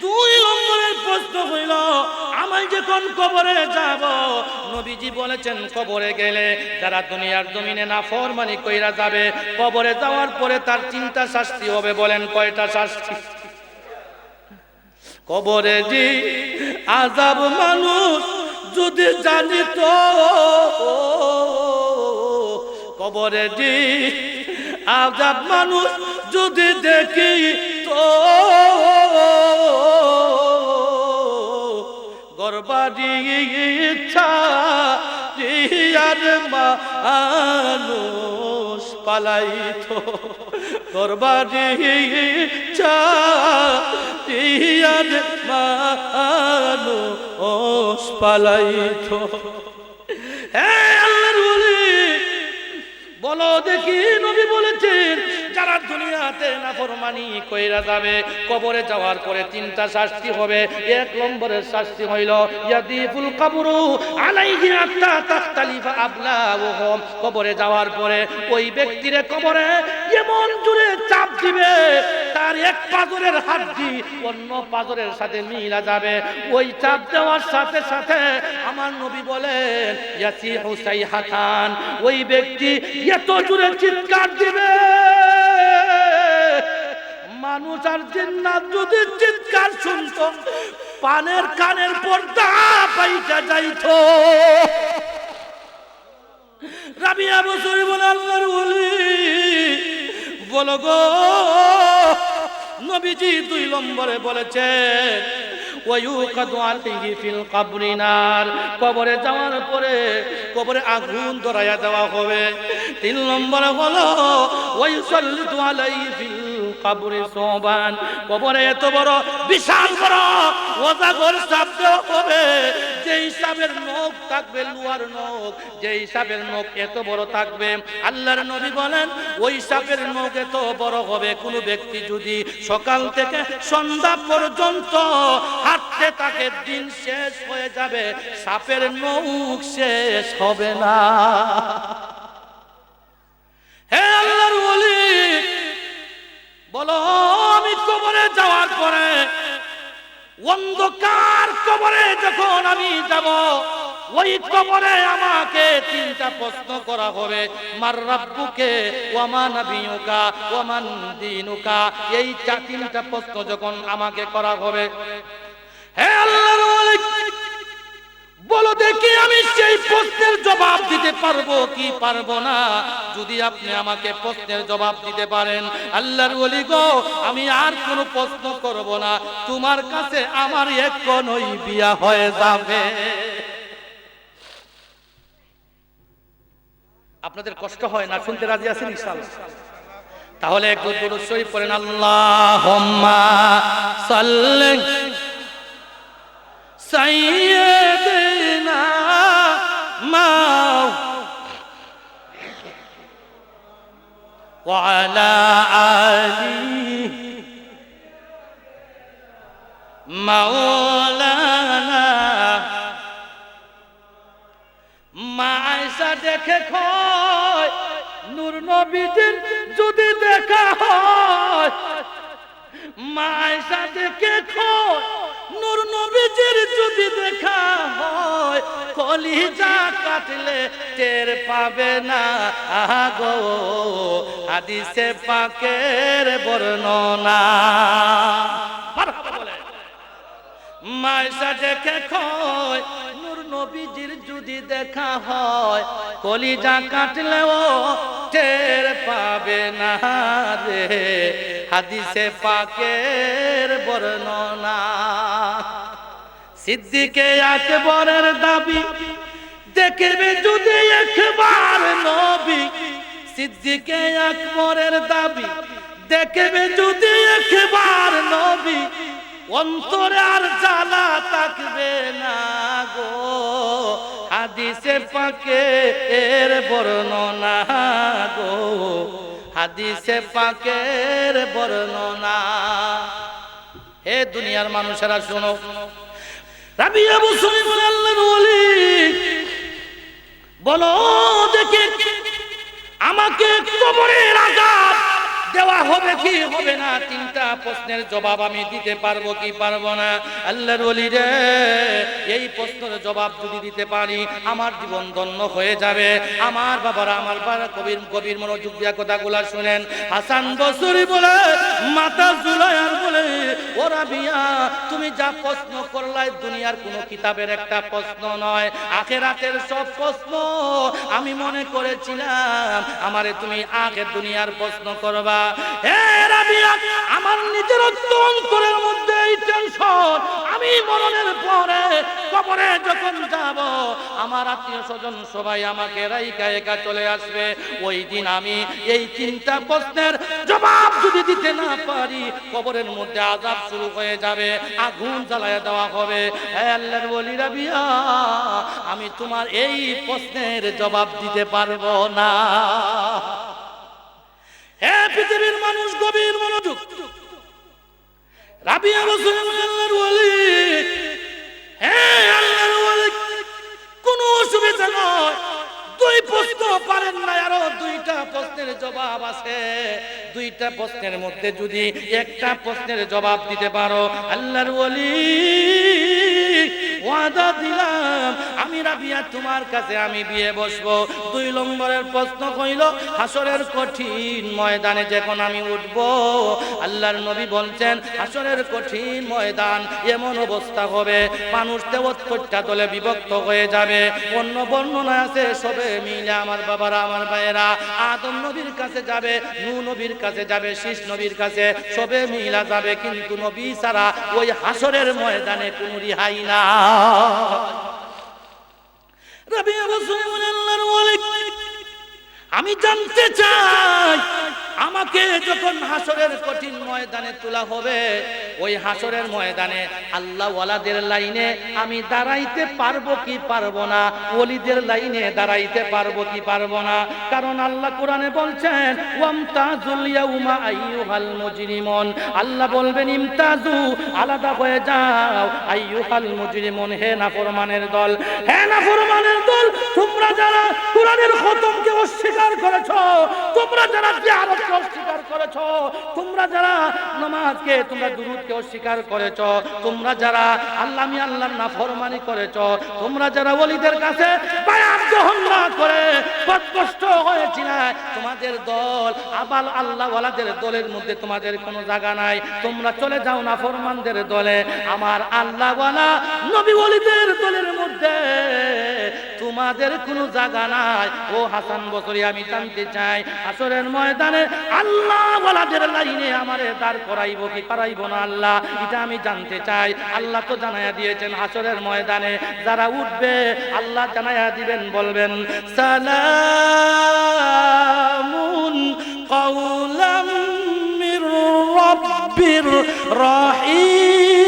2 নম্বরের প্রশ্ন হইল, আমি যখন কবরে যাব, নবীজি বলেছেন কবরে গেলে যারা দুনিয়ার জমিনে নাফরমানি কইরা যাবে, কবরে যাওয়ার পরে তার 3টা শাস্তি হবে। বলেন কয়টা শাস্তি? কবরে যে আযাব মানুষ যদি জানিত, কবরে যে আযাব মানুষ যদি দেখিত, গরবারি ইচ্ছা দিয়ার মানুষ পালাইত, গরবারি ইচ্ছা দিয়ার মানুষ পালাইত। হে আল্লাহর ওলি, বলো দেখি, নবী বলেছেন যারা দুনিয়াতে নাফরমানি কইরা যাবে, কবরে যাওয়ার পরে তিনটা শাস্তি হবে। এক নম্বরের শাস্তি হইল ইয়াদিফুল কবরু আলাইহি আত্তা তাখতালিফা আবলাউহুম, কবরে যাওয়ার পরে ওই ব্যক্তিরে কবরে এমন জোরে চাপ দিবে তার এক পাজরের হাড্ডি অন্য পাজরের সাথে মিলা যাবে। ওই চাপ দেওয়ার সাথে সাথে আমার নবী বলেন ইয়াসিহু সাইহাতান, ওই ব্যক্তি এত জোরে চিৎকার দিবে, মানুষ আর জিন্নাত যদি চিৎকার শুনত পানের কানের পর্দা পাইটা যাইত। রাবিয়া বসরি বলে আল্লাহর ওলি, বলো গো নবীজি 2 নম্বরে বলেছেন ওয়ায়ুকাদু আলাইহি ফিল কবরি নার, কবরে যাওয়ার পরে কবরে আগুন ধরাইয়া দেওয়া হবে। 3 নম্বরে হলো ওয়ায়ুসাল্লিতু আলাইহি ফিল কবরি সুবান, কবরে এত বড় বিশাল বড় ওয়াজাগর চাপ দেওয়া হবে, যে হিসাবের নখ থাকবে লোহার নখ, যে হিসাবের নখ এত বড় থাকবে। আল্লাহর নবী বলেন ওই সাপের নখ এত বড় হবে, কোন ব্যক্তি যদি সকাল থেকে সন্ধ্যা পর্যন্ত হাঁটতে থাকে দিন শেষ হয়ে যাবে, সাপের নখ শেষ হবে না। হে আল্লাহর ওলি, বলো আমি কবরে যাওয়ার পরে অন্ধকার কবরে যখন আমি যাব, ওই কবরে আমাকে 3টা প্রশ্ন করা হবে। মার রাব্বুকে ওয়া মা নাবিয়ুকা ওয়া মান দীনুকা, এই 3টা প্রশ্ন যখন আমাকে করা হবে, হে আল্লাহর ওলি বলো দেখি আমি সেই প্রশ্নের জবাব দিতে পারবো কি পারবো না। যদি আপনি আমাকে প্রশ্নের জবাব দিতে পারেন, আল্লাহর ওলি গো আমি আর কোনো প্রশ্ন করব না, তোমার কাছে আমার এখনই বিয়া হয়ে যাবে। আপনাদের কষ্ট হয় না? শুনতে রাজি আছেন ইনশাআল্লাহ? তাহলে একটু দুরূদ শরীফ পড়েন, আল্লাহুম্মা সাল্লি সাইয়্যিদিনা ওয়া আলা আলি মাওলানা। মা আয়েশা দেখে কয় নূর নবীজির যদি দেখা হয়, মা আয়েশা দেখে কয় নূর নবীজির যদি দেখা হয়, কলিজা কাটলে টের পাবে না গো, হাদিসে পাকের বর্ণনা। মা আয়েশা দেখে কয় নূর নবীজির যদি দেখা হয়, কলিজা কাটলেও টের পাবে না রে, হাদিসে পাকের বর্ণনা। সিদ্দিকে আকবরের দাবি দেখবে যদি একবার নবী, সিদ্দিকে আকবরের দাবি দেখবে যদি একবার নবী, অন্তরে আর জ্বালা থাকবে না গো, হাদিসে পাকের বর্ণনা গো, হাদিসে পাকের বর্ণনা। হে দুনিয়ার মানুষেরা শোনো, রাবিয়া বসরি বলে আল্লাহর ওলি বলো দেখি আমাকে কবরের আযাব দেওয়া হবে কি হবে না, তিনটা প্রশ্নের জবাব আমি দিতে পারবো কি পারবো না। আল্লাহর ওলি রে, এই প্রশ্নের জবাব যদি দিতে পারি আমার জীবন ধন্য হয়ে যাবে। আমার বাবারা, আমার বাবা কবির মনোযোগ দিয়া কথাগুলা শুনেন। হাসান বসরি বলে, মাতা জুলাইয়ার বলে, ও রাবিয়া তুমি যা প্রশ্ন করলাই দুনিয়ার কোনো কিতাবের একটা প্রশ্ন নয়, আখিরাতের সব প্রশ্ন। আমি মনে করেছিলাম আমারে তুমি আগের দুনিয়ার প্রশ্ন করবা। হে রাবিয়া, আমার নিজের অন্তরের মধ্যে এই টেনশন, আমি মরণের পরে কবরে যখন যাব আমার আত্মীয় স্বজন সবাই আমাকে রাইকা একা চলে আসবে। ওই দিন আমি এই তিনটা প্রশ্নের জবাব যদি দিতে না পারি কবরের মধ্যে আযাব শুরু হয়ে যাবে, আগুন জ্বালায় দেওয়া হবে। হে আল্লাহর ওলি রাবিয়া, আমি তোমার এই প্রশ্নের জবাব দিতে পারবো না। হে পৃথিবীর মানুষ, গভীর মনোযোগ। রাবিয়া বললেন আল্লাহর ওলি, হে আল্লাহর ওলি, কোনো অসুবিধা নয়, দুই প্রশ্ন পারেন না, আরো দুইটা প্রশ্নের জবাব আছে। দুইটা প্রশ্নের মধ্যে যদি একটা প্রশ্নের জবাব দিতে পারো আল্লাহর ওলি ওয়াদা দিলাম আমি রাবিয়া তোমার কাছে আমি বিয়ে বসবো। 2 নম্বরের প্রশ্ন হইল হাসরের কঠিন ময়দানে যখন আমি উঠবো, আল্লাহর নবী বলছেন হাসরের কঠিন ময়দান এমন অবস্থা হবে মানুষ 73টা দলে বিভক্ত হয়ে যাবে। অন্য বর্ণনা আছে সবে মিলে আমার বাবারা, আমার ভাইয়েরা আদম নবীর কাছে যাবে, নূহ নবীর কাছে যাবে, শীষ নবীর কাছে, সবে মিলা যাবে, কিন্তু নবী ছাড়া ওই হাসরের ময়দানে কোনো রিহাই না। রাবিয়া বললেন আল্লাহর ওলি, আমি জানতে চাই আমাকে যখন হাসরের কঠিন ময়দানে তোলা হবে ওই হাসরের ময়দানে আল্লাহ ওয়ালাদের লাইনে আমি দাঁড়াইতে পারবো কি পারবো না, ওলিদের লাইনে দাঁড়াইতে পারবো কি পারবো না। কারণ আল্লাহ কোরআনে বলছেন ওয়ামতাজুল ইয়াউমা আইয়ুহাল মুজরিমুন, আল্লাহ বলবেন ইমতাজু, আলাদা হয়ে যাও, আইয়ুহাল মুজরিমুন, হে নাফরমানের দল, হে নাফরমানের দল, তোমরা যারা কোরআনের খতমকে অস্বীকার করেছো, তোমরা যারা জিয়ারতকে অস্বীকার করেছো, তোমরা যারা নামাজকে, তোমরা দুরূদকে অস্বীকার করেছো, তোমরা যারা আল্লাহমি আল্লাহর নাফরমানি করেছো, তোমরা যারা ওলিদের কাছে বায়াত গ্রহণ না করে পথভ্রষ্ট হয়েছিলে, তোমাদের দল আবাল আল্লাহ ওয়ালাদের দলের মধ্যে তোমাদের কোনো জায়গা নাই, তোমরা চলে যাও নাফরমানদের দলে। আমার আল্লাহ ওয়ালা নবী ওলিদের দলের মধ্যে তোমাদের কোনো জায়গা নাই। ও হাসান বসরি, আমি জানতে চাই হাসরের ময়দানে আল্লাহ ওয়ালাদের লাইনে আমারে দাঁড় করাইব কি করাইব না আল্লাহ, এটা আমি জানতে চাই। আল্লাহ তো জানায়া দিয়েছেন হাসরের ময়দানে যারা উঠবে আল্লাহ জানায়া দিবেন, বলবেন সালামুন কাওলাম মির রাব্বির রহিম।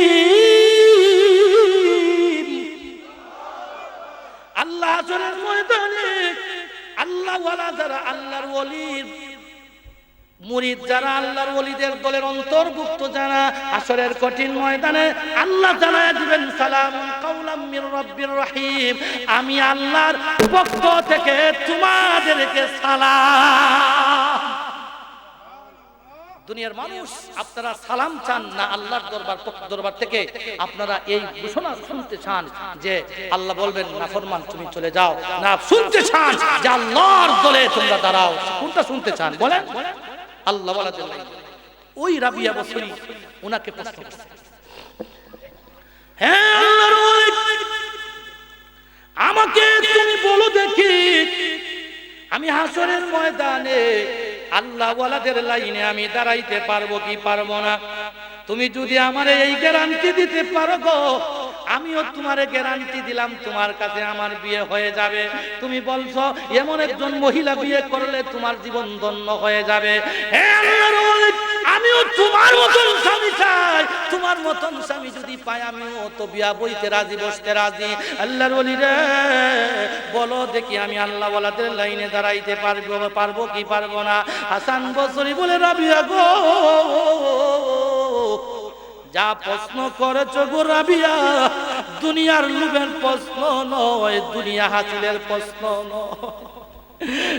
আল্লাহ হাসরের ময়দানে আল্লাহ ওয়ালা যারা আল্লাহর ওলির মুরিদ, যারা আল্লাহর ওলিদের দলের অন্তর্ভুক্ত, যারা হাসরের কঠিন ময়দানে আল্লাহ জানায়া দিবেন সালামুন কাওলাম মির রাব্বির রহিম, আমি আল্লাহর পক্ষ থেকে তোমাদেরকে সালাম। দুনিয়ার মানুষ আপনারা সালাম চান না আল্লাহর দরবার থেকে আপনারা এই ঘোষণা শুনতে চান যে আল্লাহ বলবেন নাফরমান তুমি চলে যাও, না শুনতে চান যে আল্লাহর দলে তোমরা দাঁড়াও? কোনটা শুনতে চান বলেন? আল্লাহ ওয়ালাদের লাইনে। ওই রাবিয়া বসরি উনাকে প্রশ্ন করছে, হ্যাঁ আল্লাহর ওলি, আমাকে তুমি বলো দেখি আমি হাসরের ময়দানে আল্লাহ ওয়ালাদের লাইনে আমি দাঁড়াইতে পারবো কি পারবো না? তুমি যদি আমারে এই গ্যারান্টি দিতে পারো গো, আমিও তোমারে গ্যারান্টি দিলাম তোমার কাছে আমার বিয়ে হয়ে যাবে। তুমি বলছো এমন একজন মহিলা বিয়ে করলে তোমার জীবন ধন্য হয়ে যাবে। হে আল্লাহর ওলি, আমিও তোমার মতন স্বামী চাই, তোমার মতন স্বামী যদি পাই আমিও তো বিয়া বইতে রাজি, বসতে রাজি। আল্লাহর ওলি রে, বলো দেখি আমি আল্লাহ ওয়ালাদের লাইনে দাঁড়াইতে পারবো কি পারবো না? হাসান বসরি বলে রাবিয়া গো, যা প্রশ্ন করেছো গো রাবিয়া, দুনিয়ার লোভের প্রশ্ন নয়, দুনিয়া হাসিলের প্রশ্ন নয়।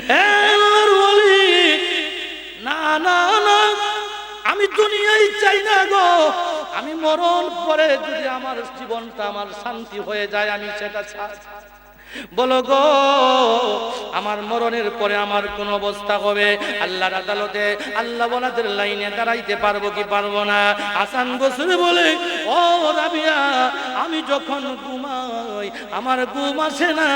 হে আল্লাহর ওলি, না না না আমি দুনিয়ায় চাই না গো, আমি মরণ পরে যদি আমার জীবনটা আমার শান্তি হয়ে যায় আমি সেটা চাই। বলো গো, আমার মরণের পরে আমার কোন অবস্থা হবে? আল্লাহর আদালতে আল্লাহ ওয়ালাদের লাইনে দাঁড়াইতে পারবো কি পারবো না? হাসান বসরি বলে, ও রাবিয়া, আমি যখন ঘুমাই আমার ঘুম আসে না,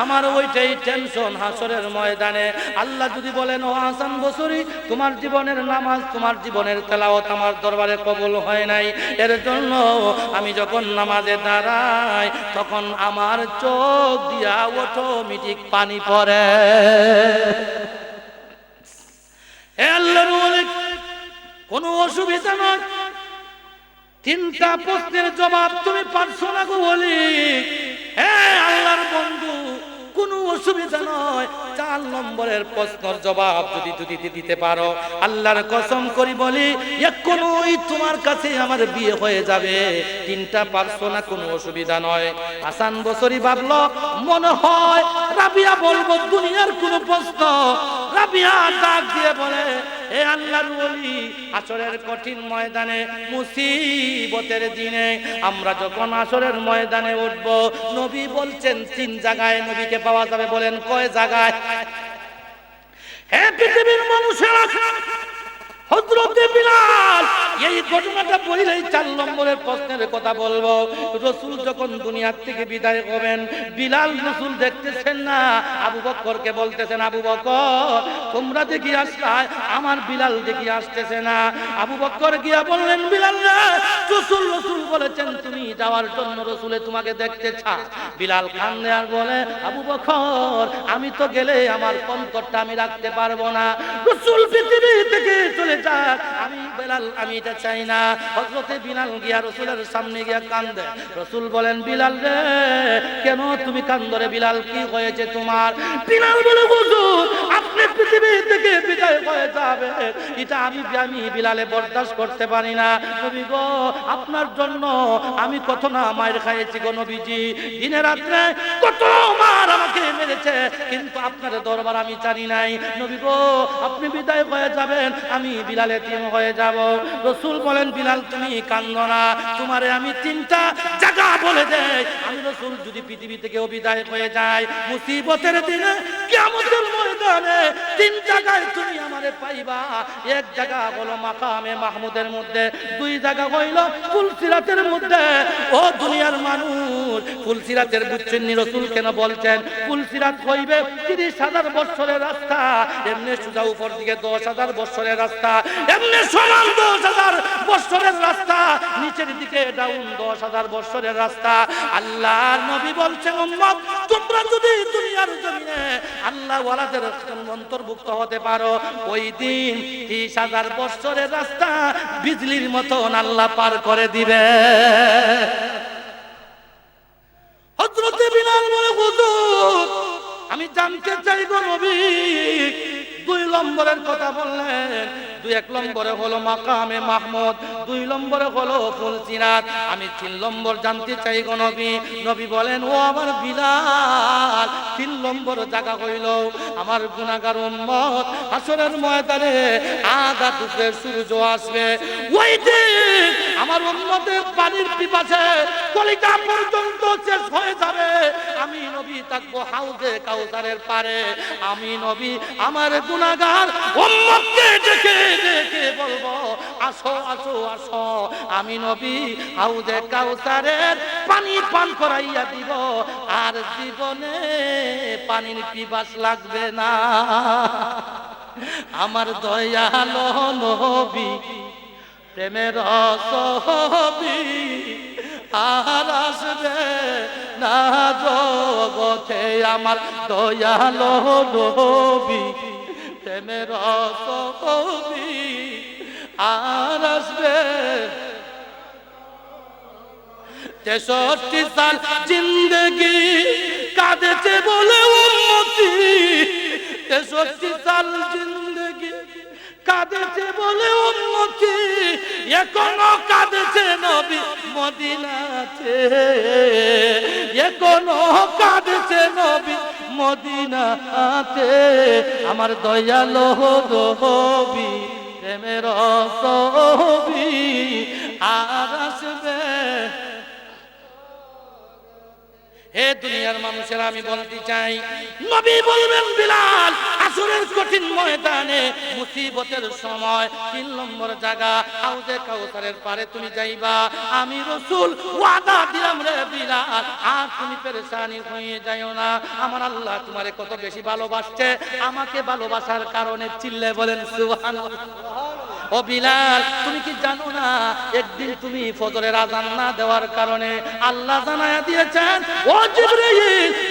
আমার ওইটাই টেনশন হাসরের ময়দানে। আল্লাহ যদি বলেন, ও হাসান বসরি, তোমার জীবনের নামাজ, তোমার জীবনের তেলাওয়াত আমার দরবারে কবুল হয় নাই, এর জন্য আমি যখন নামাজে দাঁড়াই তখন আমার চোখ দিয়া অটোমেটিক পানি পড়ে। আল্লাহর ওলি, কোনো অসুবিধা নয়, তিনটা প্রশ্নের জবাব তুমি পারছো না গো বলি। হ্যাঁ আল্লাহর বন্ধু, কোনো অসুবিধা নয়, 4 নম্বরের প্রশ্নের জবাব যদি দিতে পারো, আল্লাহর কসম করি বলি এক্ষুনি তোমার কাছে আমার বিয়ে হয়ে যাবে। 3টা পারছো না, কোনো অসুবিধা নয়। হাসান বসরি ভাবলো, মনে হয় রাবিয়া বলবো দুনিয়ার কোনো প্রশ্ন। রাবিয়া ডাক দিয়ে বলে, হে আল্লাহর ওলি, আসরের কঠিন ময়দানে, মুসিবতের দিনে আমরা যখন আসরের ময়দানে উঠব, নবী বলছেন 3 জায়গায় নবীকে পাওয়া যাবে। বলেন কয় জায়গায়? হে পৃথিবীর মানুষেরা, হযরতে বিলাল, এই ঘটনাটা বললেই 4 নম্বরের প্রশ্নের কথা বলবো। রাসূল যখন দুনিয়া থেকে বিদায় হবেন, বিলাল রাসূল দেখতেছেন না, আবু বকরকে বলতেছেন, আবু বকর তোমরা দেখি আসলা, আমার বিলাল দেখি আসতেছে না। আবু বকর গিয়া বললেন, বিলাল রে, রাসূল বলেছেন তুমি যাওয়ার জন্য, রাসূলে তোমাকে দেখতে চায়। বিলাল কান্দে আর বলে, আবু বকর আমি তো গেলে আমার অন্তরটা আমি রাখতে পারবো না, রাসূল পৃথিবী থেকে চলে যাক, আমি বিলাল আমি এটা চাই না। হযরতে বিলাল গিয়া রাসূলের সামনে গিয়া কান্দে। রাসূল বলেন, বিলাল রে, কেন তুমি কান্দো রে? বিলাল কি হয়েছে তোমার? বিলাল বলে, হুজুর আপনি পৃথিবী থেকে বিদায় হয়ে যাবে, এটা আমি বিলালে বরদাস্ত করতে পারি না। নবী গো, আপনার জন্য আমি কত না মায়ের খাইয়েছি গো নবীজি, দিনে রাত্রে কত মার আমাকে মেরেছে, কিন্তু আপনার দরবার আমি জানি নাই। নবী গো, আপনি বিদায় হয়ে যাবেন, আমি বিলাল এতিম হয়ে যাব। রাসূল বলেন, বিলাল তুমি কান্দো না, তোমারে আমি 3টা জায়গা বলে দেই। আমি রাসূল যদি পৃথিবী থেকে বিদায় হয়ে যায়, মুসিবতের দিনে, কিয়ামতের ময়দানে 3 জায়গায় তুমি আমারে পাইবা। 1 জায়গা হলো মাকামে মাহমুদের মধ্যে, 2 জায়গা হইল ফুলসিরাতের মধ্যে। ও দুনিয়ার মানুষ, ফুলসিরাতের বুঝছেন নি রাসূল কেন বলছেন? ফুলসিরাত হইবে 30,000 বছরের রাস্তা, এমনি সোজা উপর দিকে 10,000 বছরের রাস্তা, এমনি সমান 10,000 বছরের রাস্তা, নিচের দিকে ডাউন 10,000 বছরের রাস্তা। আল্লাহর নবী বলছেন, উম্মত তোমরা যদি দুনিয়ার জমিনে আল্লাহ ওয়ালাদের অন্তর্ভুক্ত হতে পারো, ওই দিন 30,000 বছরের রাস্তা বিজলির মতন আল্লাহ পার করে দিবে। হযরতে বিলাল বলে, হুজুর আমি জানতে চাই গো নবী, 2 নম্বরের কথা বললেন। 1 নম্বরে হলো মাকামে মাহমুদ, 2 নম্বরে হলো ফুলসিরাত, আমি 3 নম্বর জানতে চাই গো নবী। নবী বলেন, ও আমার বিলাল, 3 নম্বর জায়গা হইল আমার গুনাহগার উম্মত হাসরের ময়দানে আধা ডুবে সূর্য আসবে, ওই দিন আমার উম্মতের পানির পিপাসে কলিজা পর্যন্ত শেষ হয়ে যাবে। আমি নবী থাকবো হাউজে কাউসারের পারে, আমি নবী আমার গুনাহগার উম্মতকে ডেকে ডেকে বলবো, আসো আসো আসো, আমি নবী হাউজে কাউসারের পানি পান করাইয়া দিব, আর জীবনে পানির পিপাস লাগবে না। আমার দয়ালো নবী প্রেমের ছবি আর আসবে না জগতে, আমার দয়ালো নবী প্রেমের ছবি আর আসবে। 63 সাল জিন্দগি কাঁদেছে বলে উম্মতি, 63 সাল জিন্দগি কাঁদেছে বলে উম্মতি, এখনো কাঁদেছে নবী মদিনাতে, এখনো কাঁদেছে নবী মদিনাতে। আমার দয়ালো নবী প্রেমের ছবি আর আসবে। হে দুনিয়ার মানুষেরা, আমি বলতে চাই, নবী বলবেন বিলাল আসরের কঠিন ময়দানে মুসিবতের সময় 3 নম্বর জায়গা হাউজে কাউসারের পারে তুমি যাইবা। আমি রাসূল ওয়াদা দিলাম রে বিলাল, আর তুমি পেরেশানি হয়ে যাইও না। আমার আল্লাহ তোমারে কত বেশি ভালোবাসছে, আমাকে ভালোবাসার কারণে চিল্লে বলেন সুবহানাল্লাহ। ও বিলাল, তুমি কি জানো না একদিন তুমি ফজরের আযান না দেওয়ার কারণে আল্লাহ জানায়া দিয়েছেন, ও জিবরাইল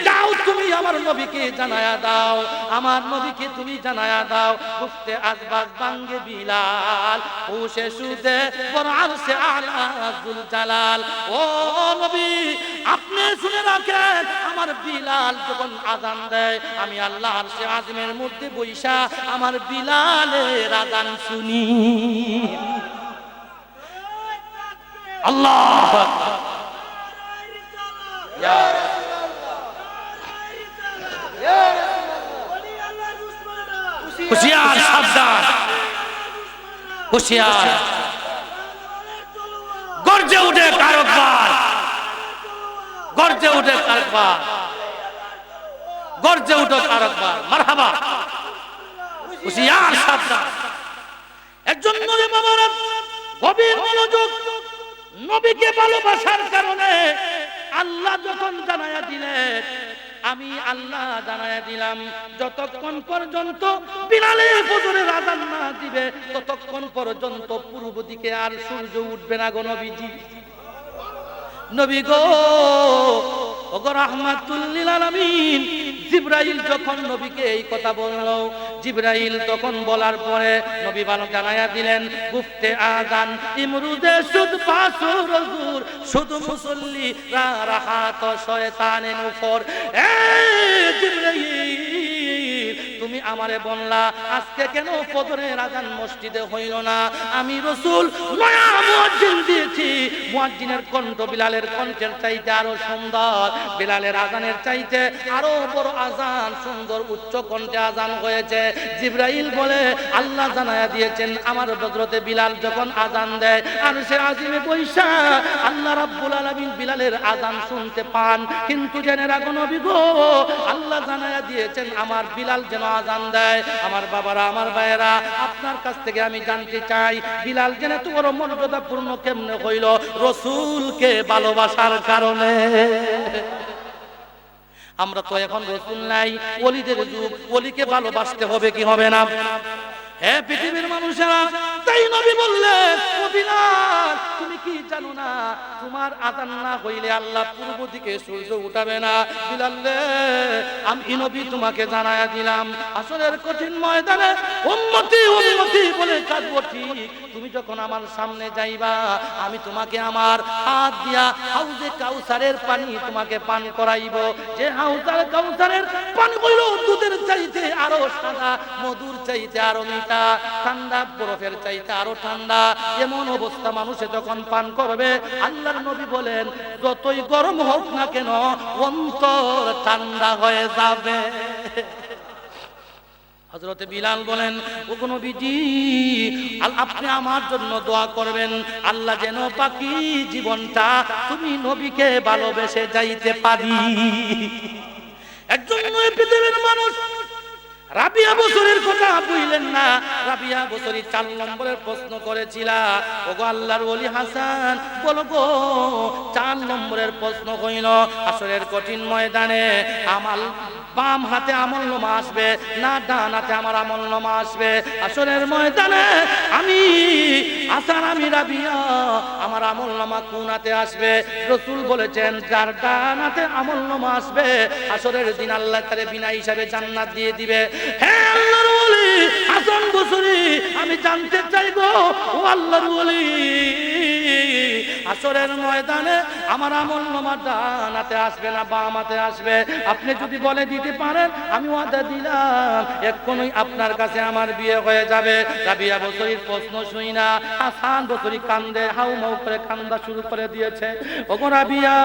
যাও তুমি আমার নবীকে জানায়া দাও, আমার নবীকে তুমি জানায়া দাও, উঠতে আসবাস ভাঙ্গে বিলাল হুশে সুদে বড় আরশে আলা যুল জালাল। ও নবী, আপনি শুনে রাখেন, আমার বিলাল যখন আযান দেয় আমি আল্লাহ আরশে আযমের মধ্যে বইসা আমার বিলালের আযান শুনি। আল্লাহু আকবার। ইয়া হুশিয়ার, সাবধান, হুশিয়ার, গর্জে উঠে কারকবার, গর্জে উঠে কারকবার, গর্জে উঠে কারকবার, মারহাবা, হুশিয়ার, সাবধান। একজন নবী বাবারা গভীর মনোযোগ, নবীকে ভালোবাসার কারণে আল্লাহ যখন জানায়া দিলেন, আমি আল্লাহ জানায়া দিলাম, যতক্ষণ পর্যন্ত বিলালের ফজরের আযান না দিবে ততক্ষণ পর্যন্ত পূর্ব দিকে আর সূর্য উঠবে না গো নবীজি। নবী গো, ওগো রাহমাতুল লিল আলামিন, জিবরাইল যখন নবীকে এই কথা বলল, জিবরাইল তখন বলার পরে নবী ভালো জানায়া দিলেন, গুফতে আযান ইমরুদে সুদ পাসুর হুজুর শুধু মুসল্লি রাহাত শয়তানে নফর। এ জিবরাইল, তুমি আমারে বললা আজকে কেন ফজরের আযান মসজিদে হইল না? আমি রাসূল নয়া মুয়াজ্জিন দিয়েছি, মুয়াজ্জিনের কণ্ঠ বিলালের কণ্ঠের চাইতে আরো সুন্দর, বিলালের আযানের চাইতে আরো বড় আযান, সুন্দর উচ্চ কণ্ঠে আযান হয়েছে। জিবরাইল বলে আল্লাহ জানায়া দিয়েছেন, আমার হযরতে বিলাল যখন আযান দেয় আরশে আজিমে বৈশা আল্লাহ রাব্বুল আলামিন বিলালের আযান শুনতে পান। কিন্তু জেনে রাখো নবী গো, আল্লাহ জানায়া দিয়েছেন আমার বিলাল যেন আযান দেয়। আমার বাবারা, আমার ভাইয়েরা, আপনার কাছ থেকে আমি জানতে চাই, বিলাল যেন এত বড় মর্যাদাপূর্ণ কেমনে হইল? রাসূলকে ভালোবাসার কারণে। আমরা তো এখন রাসূল নাই, ওলিদের যুগ, ওলিকে ভালোবাসতে হবে কি হবে না? হে পৃথিবীর মানুষেরা, তাই নবী বললেন, ও বিলাল, তুমি কি জানো না তোমার আযান না হইলে আল্লাহ পূর্ব দিকে সূর্য উঠাবে না? বিলাল রে, আমি নবী তোমাকে জানায়া দিলাম, আসরের কঠিন ময়দানে উম্মতি উম্মতি বলে কাঁদবো ঠিক, তুমি যখন আমার সামনে যাইবা আমি তোমাকে আমার হাত দিয়া হাউজে কাউসারের পানি তোমাকে পান করাইব। যে হাউজে কাউসারের পানিগুলো দুধের চাইতে আরো সাদা, মধুর চাইতে আরো মিঠা, ঠান্ডা বরফের চাইতে আরো ঠান্ডা। এমন অবস্থা মানুষে যখন পান করবে, আল্লাহর নবী বলেন যতই গরম হোক না কেন অন্তর ঠান্ডা হয়ে যাবে। হযরতে বিলাল বলেন, ওগো নবীজি, আপনি আমার জন্য দোয়া করবেন, আল্লাহ যেন বাকি জীবনটা তুমি নবীকে ভালোবেসে যাইতে পারি। একজন পৃথিবীর মানুষ রাবিয়া বসরির কথা বুঝলেন না। রাবিয়া বসরি 4 নম্বরের প্রশ্ন করেছিল, ওগো আল্লাহর ওলি হাসান, বলো গো 4 নম্বরের প্রশ্ন হইল, আসরের কঠিন ময়দানে আমাল বাম হাতে আমলনামা আসবে না ডান হাতে আমার আমলনামা আসবে? আসরের ময়দানে আমি হাসান, আমি রাবিয়া, আমার আমলনামা কোন হাতে আসবে? রাসূল বলেছেন, যার ডান হাতে আমলনামা আসবে আসরের দিন আল্লাহ তারে বিনা হিসাবে জান্নাত দিয়ে দিবে। হে আল্লাহর ওলি হাসান বসরি, আমি জানতে চাইবো, ও আল্লাহর ওলি, আসরের ময়দানে আমার আমল নামা ডানাতে আসবে না বাম হাতে আসবে। আপনি যদি বলে দিতে পারেন আমি ওয়াদা দিলাম এক্ষুনি আপনার কাছে আমার বিয়ে হয়ে যাবে। রাবিয়া বসরির প্রশ্ন শুই না হাসান বসরি কান্দে হাউমাউ করে কান্দা শুরু করে দিয়েছে। ওগো রাবিয়া,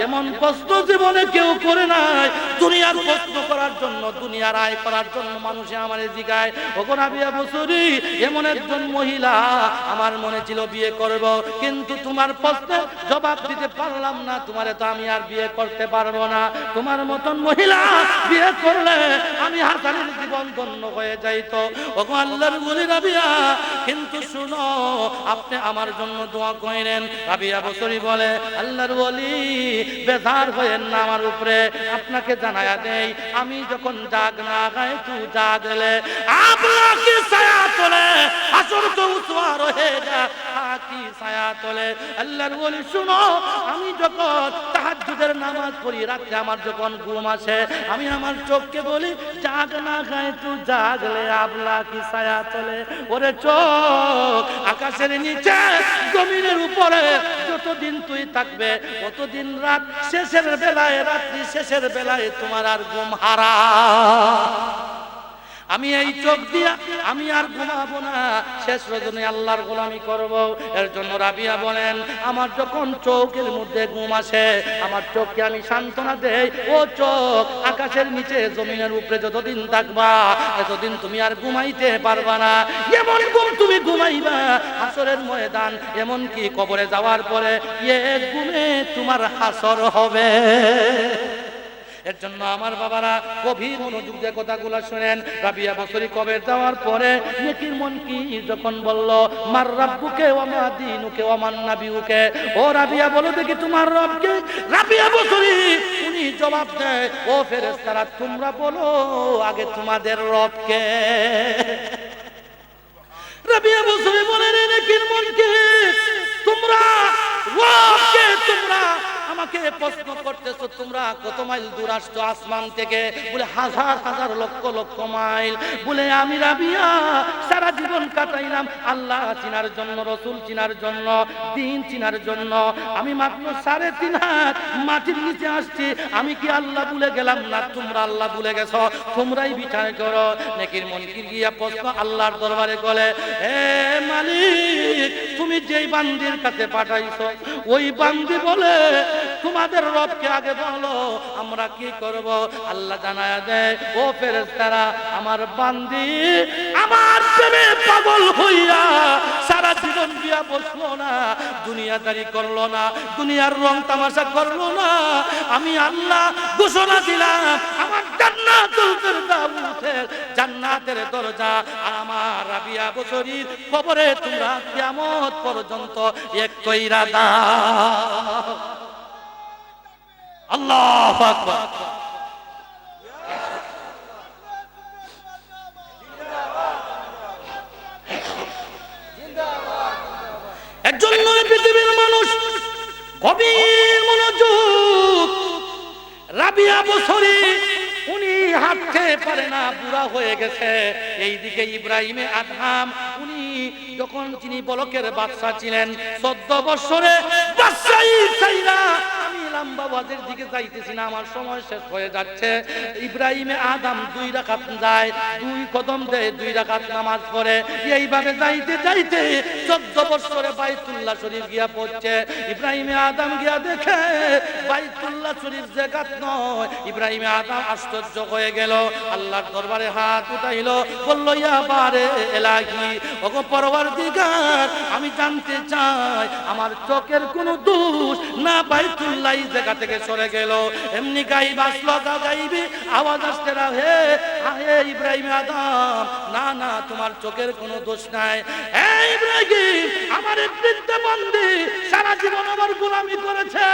এমন প্রশ্ন জীবনে কেউ করে নাই। দুনিয়ার প্রশ্ন করার জন্য, দুনিয়ার আয় করার জন্য মানুষে আমারে জিগায়। ওগো রাবিয়া বসরি, এমন একজন মহিলা আমার মনে ছিল বিয়ে করব, কিন্তু তোমার প্রশ্নে জবাব দিতে পারলাম না। তোমারে তো আমি আর বিয়ে করতে পারবো না। তোমার মতন মহিলা বিয়ে করলে আমি হাসানের জীবন ধন্য হয়ে যাইতো। ওগো আল্লাহর ওলি রাবিয়া, কিন্তু শুনো, আপনি আমার জন্য দোয়া করেন। রাবিয়া বসরি বলে, আল্লাহর ওলি বেজার হয়েন না আমার উপরে। আপনাকে জানায়া দেই, আমি যখন জাগ না গাই তু জাগলে আপনাকে ছায়া তোলে, আসর তো উসওয়ার হয়ে যা কি ছায়া তোলে। আল্লাহর ওলি শুনো, আমি যখন তাহাজ্জুদের নামাজ পড়ি রাতে, আমার যখন ঘুম আসে, আমি আমার চোখকে বলি জাগ না গাই তু জাগলে আবলা কি ছায়া তোলে। ওরে চোখ, আকাশের নিচে জমিনের উপরে যতদিন তুই থাকবে ততদিন রাত শেষের বেলায়, রাত্রি শেষের বেলায় তোমার আর ঘুম হারাম। আমি এই চোখ দিয়া আমি আর ঘুমাবো না, শেষ রজনী আল্লাহর গোলামি করব। এর জন্য রাবিয়া বলেন, আমার যখন চোখের মধ্যে ঘুম আসে, আমার চোখকে আমি সান্ত্বনা দেই, ও চোখ, আকাশের নিচে জমিনের উপরে যতদিন থাকবা এতদিন তুমি আর ঘুমাইতে পারবা না। এমন ঘুম তুমি ঘুমাইবা হাসরের ময়দান, এমন কি কবরে যাওয়ার পরে এক ঘুমে তোমার হাসর হবে। এর জন্য আমার বাবারা গভীর মনোযোগ দিয়ে কথাগুলো শুনেন। রাবিয়া বসরি কবর যাওয়ার পরে নেকির মন কি যখন বলল, মার রাব্বুকে ওয়া মা দীনুকে ওয়া মান নাবিয়ুকে, ও রাবিয়া বলো দেখি তোমার রবকে। রাবিয়া বসরি উনি জবাব দেয়, ও ফেরেশতারা তোমরা বলো আগে তোমাদের রবকে। রাবিয়া বসরি বলেন, নেকির মন কি তোমরা রবকে তোমরা আমাকে প্রশ্ন করতেছো, তোমরা কত মাইল দূর আসছো আসমান থেকে? বলে হাজার হাজার লক্ষ লক্ষ মাইল। বলে আমি রাবিয়া সারা জীবন কাটাইলাম আল্লাহ চিনার জন্য, রসুল চিনার জন্য, দিন চিনার জন্য। আমি মাত্র 3.5 হাত মাটির নিচে আসছি, আমি কি আল্লাহ ভুলে গেলাম? না, তোমরা আল্লাহ ভুলে গেছো, তোমরাই বিচার করো। নেকির মনকির গিয়া প্রশ্ন আল্লাহর দরবারে বলে, হে মালিক, তুমি যেই বান্দির কাছে পাঠাইছো ওই বান্দি বলে তোমাদের রবকে আগে বলো, আমরা কি করব? আল্লাহ জানায়া দেয়, ও ফেরেশতারা, আমার বান্দি আমার প্রেমে পাগল হইয়া সারা জীবন দিয়া বসলো না, দুনিয়াদারি করলো না, দুনিয়ার রং তামাশা করলো না। আমি আল্লাহ ঘোষণা দিলাম, আমার জান্নাতুল ফেরদাউসের জান্নাতের দরজা আমার রাবিয়া বসরির কবরে তোমরা কিয়ামত পর্যন্ত এক কইরা দাও। আল্লাহু আকবার। একজন নয় পৃথিবীর মানুষ গভীর মনোযোগ। রাবিয়া বসরি উনি হাঁটতে পারে না, বুড়া হয়ে গেছে। এইদিকে ইব্রাহিমে আদহাম উনি যখন তিনি বলকের বাদশা ছিলেন, 14 বছরে বাদশাহী চাইরা আমি লম্বা ওয়াজের দিকে যাইতেছি না, আমার সময় শেষ হয়ে যাচ্ছে। ইব্রাহিমে আদম 2 রাকাত যায়, 2 কদম দেয়, 2 রাকাত নামাজ পড়ে। এইভাবে যাইতে যাইতে 14 বছরে বাইতুল্লাহ শরীফ গিয়া পড়ছে। ইব্রাহিমে আদম গিয়া দেখে বাইতুল্লাহ শরীফ জায়গা নয়। ইব্রাহিমে আদম আশ্চর্য হয়ে গেল, আল্লাহর দরবারে হাত উঠাইলো, বলল, ইয়া বারে এলাহি, ওগো পরওয়ারদিগার, আমি জানতে চাই আমার চোখের কোনো দোষ না বাইতুল্লাহ এই জায়গা থেকে সরে গেল। এমনি গাইব আসলো, গাইবি আওয়াজ আসতে না, হে হে ইব্রাহিম আদম, না না, তোমার চোখের কোনো দোষ নাই। হে ইব্রাহিম, আমার বৃদ্ধ বন্দি সারা জীবন আমার গোলামি করেছে,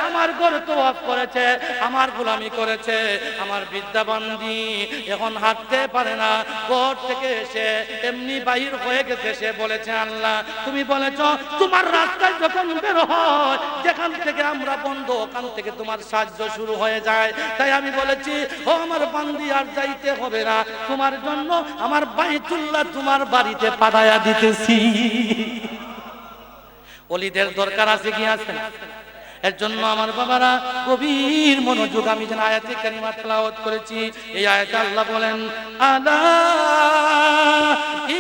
আমার ঘরে তওয়াফ করেছে, আমার গোলামি করেছে, আমার বৃদ্ধা বন্দি এখন হাঁটতে পারে না, ঘর থেকে এসে এমনি বাহির হয়ে গেছে। সে বলেছে, আল্লাহ তুমি বলেছ তোমার রাস্তায় যখন বের হয় যেখান থেকে আমরা বন্ধ ওখান থেকে তোমার সাহায্য শুরু হয়ে যায়। তাই আমি বলেছি, ও আমার বান্দি আর যাইতে হবে না, তোমার জন্য আমার বাইতুল্লাহ তোমার বাড়িতে পাঠায়া দিতেছি। ওলিদের দরকার আছে কি আছে না? এর জন্য আমার বাবারা গভীর মনোযোগ, আমি যেন আয়াতে কারিমা তেলাওয়াত করেছি। এই আয়াতে আল্লাহ বলেন, আলা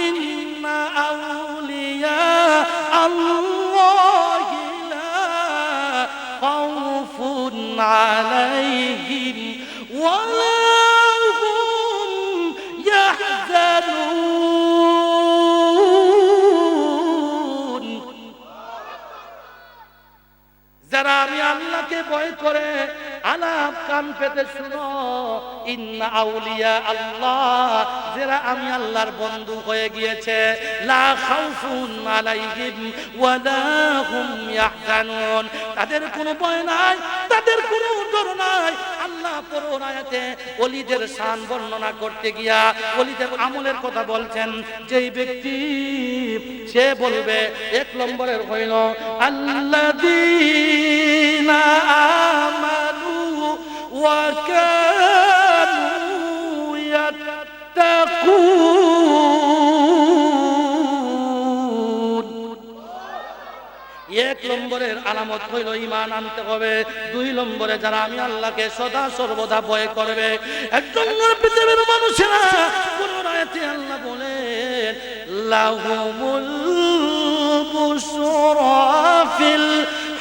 ইন্না আউলিয়া আল্লাহি লা খাউফুন আলাইহিম ওয়া লা হুম ইয়াহজানুন। যারা আমি আল্লাহকে ভয় করে, আলাপ কান পেতে শুনো, ইন্না আউলিয়া আল্লাহ, যারা আমি আল্লাহর বন্ধু হয়ে গিয়েছে, লা খাউফুন আলাইহিম ওয়া লা হুম ইয়াহজানুন, তাদের কোনো ভয় নাই, তাদের কোনো ডর নাই। আল্লাহ পরের আয়াতে ওলিদের শান বর্ণনা করতে গিয়া ওলিদের আমলের কথা বলছেন। যেই ব্যক্তি সে বলবে, এক নম্বরের হইল আল্লাযীনা আমানু ওয়া কানু ইয়াত্তাকুন। এক নম্বরের আলামত হইল ঈমান আনতে হবে। দুই নম্বরে যারা আমি আল্লাহকে সদা সর্বদা ভয় করবে। একজন পৃথিবীর মানুষেরা কোন আয়াতে আল্লাহ বলেন, লাহুমুল বুশরা ফিল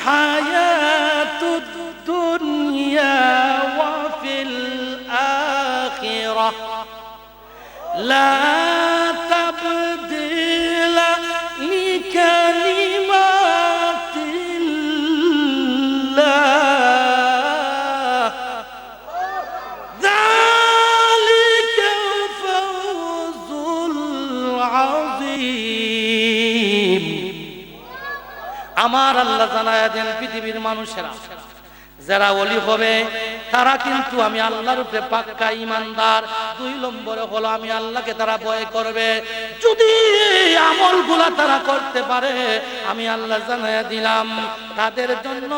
হায়াতুদ দুনিয়া ওয়া ফিল আখিরাহ লা তাবদীলা লিকালিমাতিল্লাহ যালিকাল ফাওজুল আযীম। আমার আল্লাহ জানায়া দেন, পৃথিবীর মানুষেরা যারা ওলি হবে তারা কিন্তু আমি আল্লাহর উপরে পাক্কা ঈমানদার। দুই নম্বরে হলো আমি আল্লাহকে তারা ভয় করবে। যদি আমলগুলা তারা করতে পারে, আমি আল্লাহ জানায়া দিলাম তাদের জন্য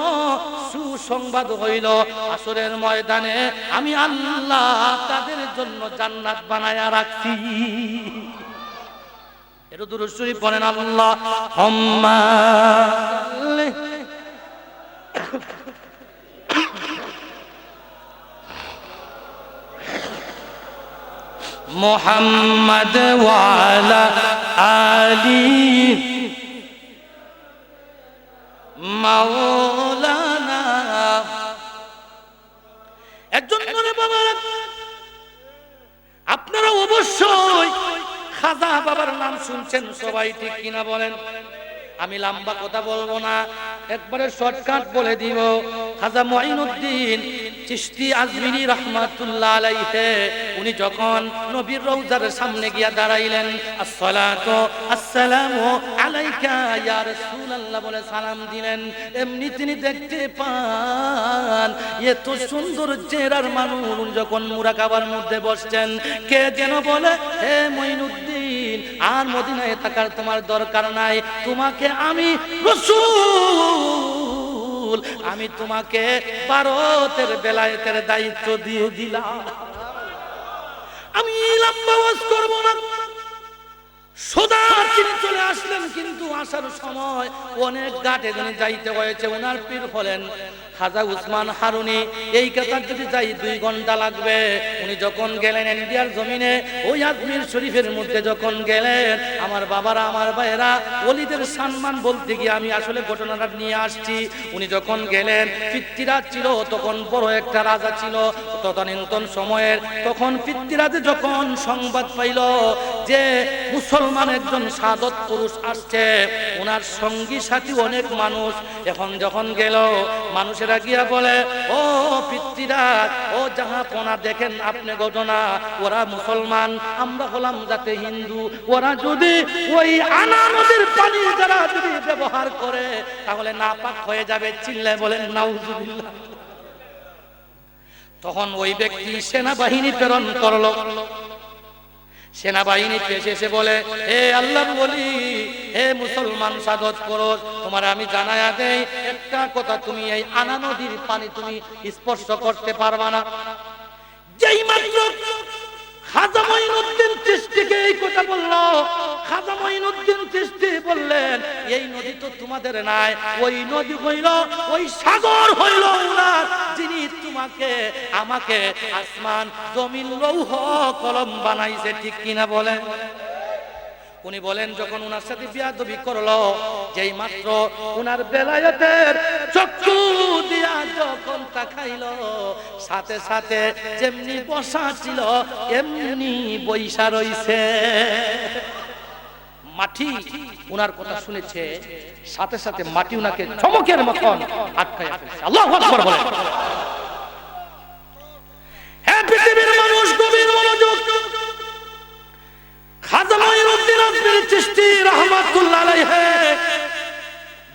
সুসংবাদ হইল, আসরের ময়দানে আমি আল্লাহ তাদের জন্য জান্নাত বানায়া রাখছি। এটা দুরূদ শরীফ পড়েন, আল্লাহুম্মা মুহাম্মদ ওয়া আলা আলি মাওলানা। একজন মনে বাবা, আপনারা অবশ্যই খাজা বাবার নাম শুনছেন সবাই, ঠিক কিনা বলেন? আমি লম্বা কথা বলবো না, একবারে শর্টকাট বলে দিব। খাজা মুঈনুদ্দিন চিশতি আজমিরি রাহমাতুল্লাহ আলাইহি, উনি যখন নবীর রওজার সামনে গিয়া দাঁড়াইলেন, আসসালাতু আসসালামু আলাইকা ইয়া রাসূলুল্লাহ বলে সালাম দিলেন, এমনি তিনি দেখতে পান এত সুন্দর চেহারার মানুষ যখন মুরাকাবার মধ্যে বসছেন, কে যেন বলে, হে মুঈনুদ্দিন, আর মদিনায় থাকার তোমার দরকার নাই, তোমাকে আমি রাসূল, আমি তোমাকে ভারতের বেলায়েতের দায়িত্ব দিয়ে দিলাম। আমি লম্বা ওয়াজ করব না, সোজা তিনি চলে আসলেন। কিন্তু আসার সময় অনেক ঘাটে তিনি যাইতে হয়েছে। ওনার পীর হলেন খাজা উসমান হারুনি। এই কথা যদি যাই 2 ঘন্টা লাগবে। উনি যখন গেলেন ইন্ডিয়ার জমিনে, ওই আজমির শরীফের মধ্যে যখন গেলেন, আমার বাবারা, আমার ভাইয়েরা, ওলিদের সম্মান বলতে গিয়ে আমি আসলে ঘটনাটা নিয়ে আসছি। উনি যখন গেলেন, পৃথ্বীরাজ ছিল তখন বড় একটা রাজা ছিল তদানীন্তন সময়ের। তখন পৃথ্বীরাজে যখন সংবাদ পাইল যে মুসলমান একজন সাদত পুরুষ আসছে, ওনার সঙ্গী সাথী অনেক মানুষ, এখন যখন গেল, মানুষেরা গিয়া বলে, ও পৃথ্বীরাজ, ও জাহাপনা, দেখেন আপনি ঘটনা, ওরা মুসলমান, আমরা হলাম যাতে হিন্দু, ওরা যদি ওই আনা নদীর পানি যারা যদি ব্যবহার করে তাহলে নাপাক হয়ে যাবে। চিল্লায় বলেন নাউজুবিল্লাহ। তখন ওই ব্যক্তি সেনাবাহিনী প্রেরণ করলো। সেনাবাহিনী পেশে এসে বলে, হে আল্লাহর ওলি, হে মুসলমান সাদত পুরুষ, তোমার আমি জানায়া দেই একটা কথা, তুমি এই আনা নদীর পানি তুমি স্পর্শ করতে পারবা না। যেই মাত্র খাজা মুঈনুদ্দিন চিশতিকে এই কথা বলল, খাজা মঈনুদ্দিন চিশতি বললেন এই নদী তো তোমাদের নাই, ওই নদী হইল, ওই সাগর হইল উনার, যিনি তোমাকে আমাকে আসমান জমিন লৌহ কলম বানাইছে, ঠিক কিনা বলেন? উনি বলেন যখন উনার সাথে বিয়াদবি করলো, যেই মাত্র উনার বেলায়েতের চক্ষু দিয়া যখন তাকাইলো, সাথে সাথে যেমনি বসা ছিল এমনি বইসা রইছে। মাটি উনার কথা শুনেছে, সাথে সাথে মাটি উনাকে চমকের মতন আটকায় ফেলেছে। আল্লাহু আকবার বলেন। হে পৃথিবীর মানুষ, গভীর মনোযোগ। খাজা মঈনুদ্দিন আজমিরী চিশতি রাহমাতুল্লাহ আলাইহি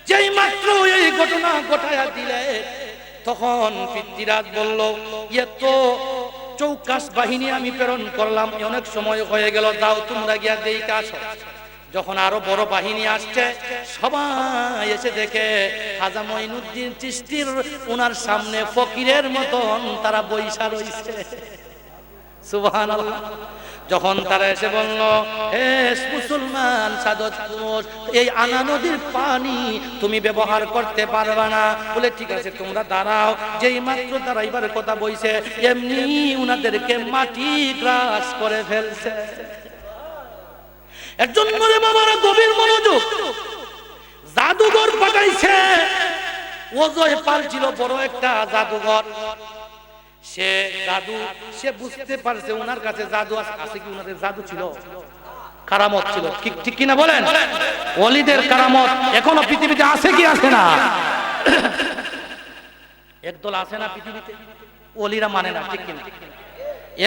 যেই মাত্র এই ঘটনা ঘটায়া দিলে, তখন পৃথ্বীরাজ বলল, এ তো চৌকাশ বাহিনী আমি প্রেরণ করলাম, অনেক সময় হয়ে গেল, যাও তোমরা গিয়া দেখে আসো। যখন আরো বড় বাহিনী আসছে, সবাই এসে দেখে খাজা মঈনুদ্দিন চিশতির ওনার সামনে ফকিরের মতন তারা বইসা রইছে। সুবহানাল্লাহ। যখন তারা এসে বলল, হে মুসলমান সাধক, এই আনা নদীর পানি তুমি ব্যবহার করতে পারবে না। বলে ঠিক আছে তোমরা দাঁড়াও। যেই মাত্র দাঁড়াইবার কথা বইছে, এমনি উনাদেরকে মাটি গ্রাস করে ফেলছে। এর জন্য রে বাবারা গভীর মনোযোগ, জাদুঘর পাঠাইছে। ওজয় পাল ছিল বড় একটা জাদুঘর। সে জাদু, সে বুঝতে পারছে ওনার কাছে জাদু আছে। কি ওনাদের জাদু ছিল? কারামত ছিল। ঠিক কিনা বলেন? ওলিদের কারামত এখনো পৃথিবীতে আছে কি আছে না? একদল আছে না পৃথিবীতে, ওলিরা মানে না, ঠিক কিনা?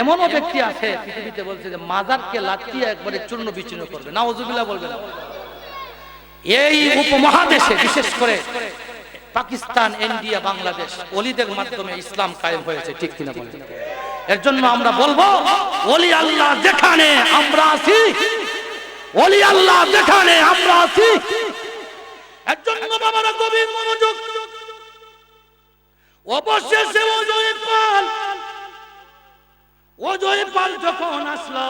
এমনও ব্যক্তি আছে পৃথিবীতে বলছে যে মাজারকে লাঠিয়ে একবারে চূর্ণ বিচূর্ণ করবে। নাউজুবিল্লাহ বলবে না। এই উপমহাদেশে বিশেষ করে পাকিস্তান, ইন্ডিয়া, বাংলাদেশ ওলিদের মাধ্যমে ইসলাম কায়েম হয়েছে, ঠিক কিনা বলেন? এর জন্য আমরা বলবো, ওলি আল্লাহ যেখানে আমরা আছি, ওলি আল্লাহ যেখানে আমরা আছি। এর জন্য বাবারা গভীর মনোযোগ। অবশেষে অজয় পাল যখন আসলো,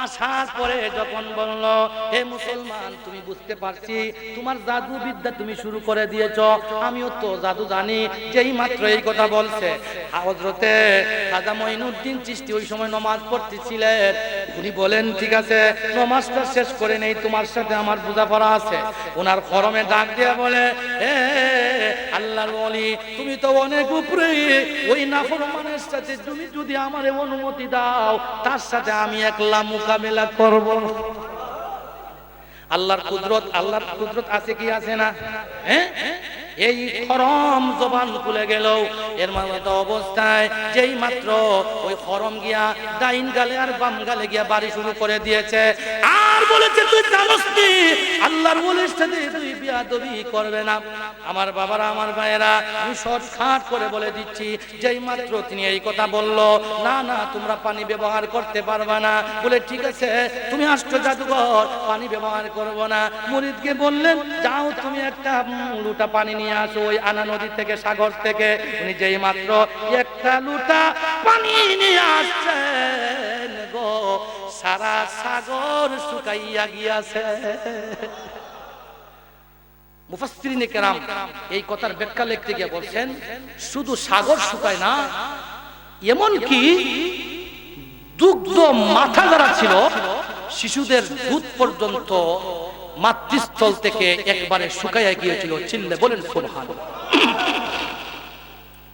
আসার পরে যখন বলল, হে মুসলমান তুমি বুঝতে পারছি তোমার জাদু বিদ্যা তুমি শুরু করে দিয়েছো, আমিও তো জাদু জানি। যেই মাত্র এই কথা বলছে, হযরতে খাজা মঈনুদ্দিন চিশতি ওই সময় নামাজ পড়তেছিলেন। উনি বলেন ঠিক আছে নামাজটা শেষ করে নেই, তোমার সাথে আমার বোঝাপড়া আছে। ওনার খরমে ডাক দিয়ে বলে, হে আল্লাহর ওলি, তুমি তো অনেক উপরে, ওই নাফরমানের সাথে তুমি যদি আমার অনুমতি দাও, তার সাথে আমি একলা মোকাবেলা করব। আল্লাহর কুদরত আছে কি আছে না? হ্যাঁ, এই খরম জবান খুলে গেল। এর মতো অবস্থায় যেই মাত্র ওই খরম গিয়া ডাইন গালে আর বাম গালে গিয়া বাড়ি শুরু করে দিয়েছে, আর বলেছে তুই জানোস নি আল্লাহর ওলির সাথে তুই বিয়াদবি করবে না। আমার বাবারা, আমার ভাইয়েরা, আমি শর্টকাট করে বলে দিচ্ছি, যেই মাত্র তিনি এই কথা বলল, না না তোমরা পানি ব্যবহার করতে পারবে না। বলে ঠিক আছে তুমি আসছো জাদুঘর, পানি ব্যবহার করবো না। মুরিদকে বললেন, যাও তুমি একটা লুটা পানি নিয়ে আসো ওই আনা নদী থেকে, সাগর থেকে। উনি যেই মাত্র একটা লুটা পানি নিয়ে আসছেন গো, সারা সাগর শুকাইয়া গিয়াছে। মুফাসসিরিনে কেরাম এই কথার ব্যাখ্যা লিখতে গিয়ে বলছেন, শুধু সাগর শুকায় না, এমন কি দুগ্ধ মাথা যারা ছিল, শিশুদের দুধ পর্যন্ত মাতৃস্থল থেকে একবারে শুকাইয়া গিয়েছিল। চিল্লে বলেন সুবহানাল্লাহ।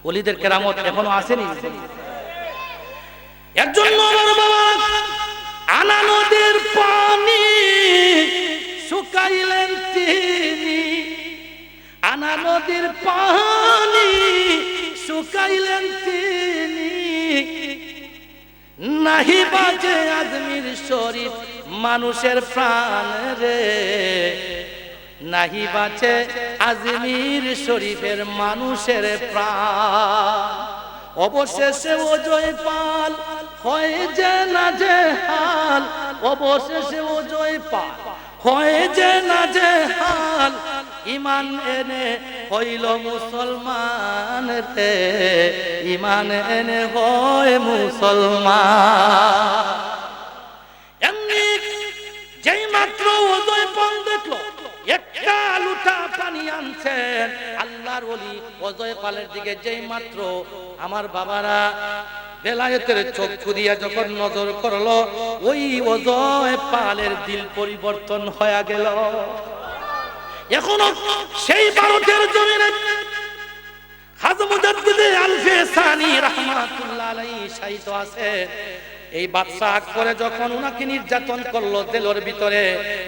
ওলিদের কেরামত এখনো আসেনি। এর জন্য আমার বাবা আনা নদীর পানি শুকাইলেন তিনি, আনা নদীর পানি শুকাইলেন তিনি। নাহি বাজে আজমির শরীফ মানুষের প্রাণ রে, নাহি বাঁচে আজমির শরীফের মানুষের প্রাণ। অবশেষে অজয় পাল হয় যে না যে হাল, অবশেষে অজয় পাল হয় যে না যে হাল। ইমান এনে হইল মুসলমান রে, ইমান এনে হয় মুসলমান। এমনি যেই মাত্র দিচ্ছেন আল্লাহর ওলি অজয় পালের দিকে যেই মাত্র আমার বাবারা বেলায়েতের চক্ষু দিয়া যখন নজর করলো, ওই অজয় পালের দিল পরিবর্তন হয়ে গেল। এখনো সেই ভারতের জমিনে খাজা মুজাদ্দিদ আলফে সানি রাহমাতুল্লাহ আলাইহি শায়িত আছে। এই বাদশা আকবরে যখন উনাকে নির্যাতন করলো জেলের ভিতরে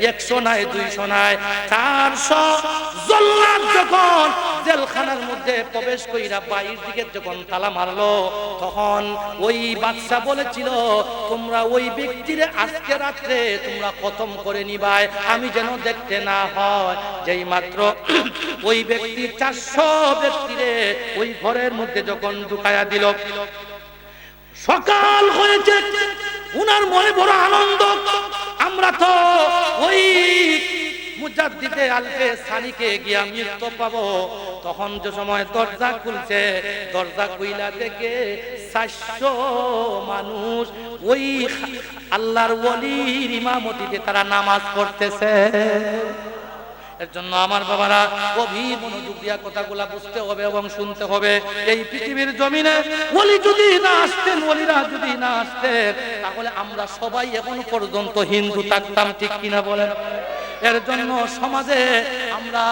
100 নয় 200 নয় 400 জল্লাদ যখন জেলখানার মধ্যে প্রবেশ কইরা বাইরের দিকে যখন তালা মারলো, তখন ওই বাদশা বলেছিল তোমরা ওই ব্যক্তিরে আজকে রাত্রে তোমরা খতম করে নিবাই, আমি যেন দেখতে না হয়। যেই মাত্র ওই ব্যক্তি 400 ব্যক্তিরে ওই ঘরের মধ্যে যখন ঢুকায়া দিল, সকাল হয়েছে, উনার মনে বড় আনন্দ, আমরা তো ওই মুজাদ্দিদ আলফে সানিকে গিয়া মৃত্যু পাবো। তখন যে সময় দরজা খুলছে, দরজা খুইলা দেখে 400 মানুষ ওই আল্লাহর ওলির ইমামতিতে তারা নামাজ পড়তেছে। এর জন্য আমার বাবারা গভীর মনোযোগ দিয়া কথাগুলা বুঝতে হবে এবং শুনতে হবে। এই পৃথিবীর জমিনে ওলি যদি না আসতেন, ওলিরা যদি না আসতেন, তাহলে আমরা সবাই এখন পর্যন্ত হিন্দু থাকতাম, ঠিক কিনা বলেন? এর জন্য সমাজে আমরা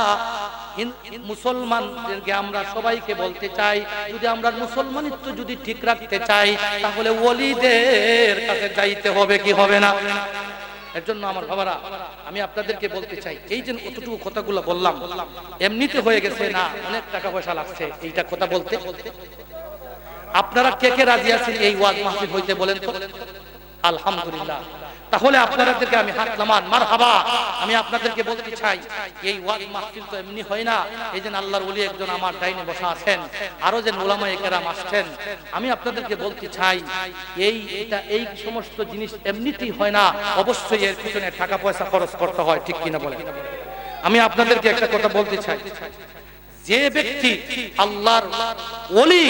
মুসলমানদেরকে আমরা সবাইকে বলতে চাই, যদি আমরা মুসলমানিত্ব যদি ঠিক রাখতে চাই, তাহলে ওলিদের কাছে যাইতে হবে, কি হবে না? এর জন্য আমার বাবারা আমি আপনাদেরকে বলতে চাই, এই যে কতটুকু কথাগুলো বললাম এমনিতে হয়ে গেছে না, অনেক টাকা পয়সা লাগছে এইটা কথা বলতে। আপনারা কে কে রাজি আছেন এই ওয়াজ মাহফিল হইতে বলেন তো? আলহামদুলিল্লাহ। তাহলে আপনাদেরকে আমি হাত নামান, মারহাবা। আমি আপনাদেরকে বলতে চাই এই ওয়াজ মাহফিল তো এমনি হয় না। এই যে আল্লাহর ওলি একজন আমার ডাইনে বসা আছেন, আরো যে উলামায়ে কেরাম আসছেন, আমি আপনাদেরকে বলতে চাই এই সমস্ত জিনিস এমনিতেই হয় না, অবশ্যই এর পিছনে টাকা পয়সা খরচ করতে হয়, ঠিক কিনা বলেন? আমি আপনাদেরকে একটা কথা বলতে চাই, যে ব্যক্তি আল্লাহর ওলি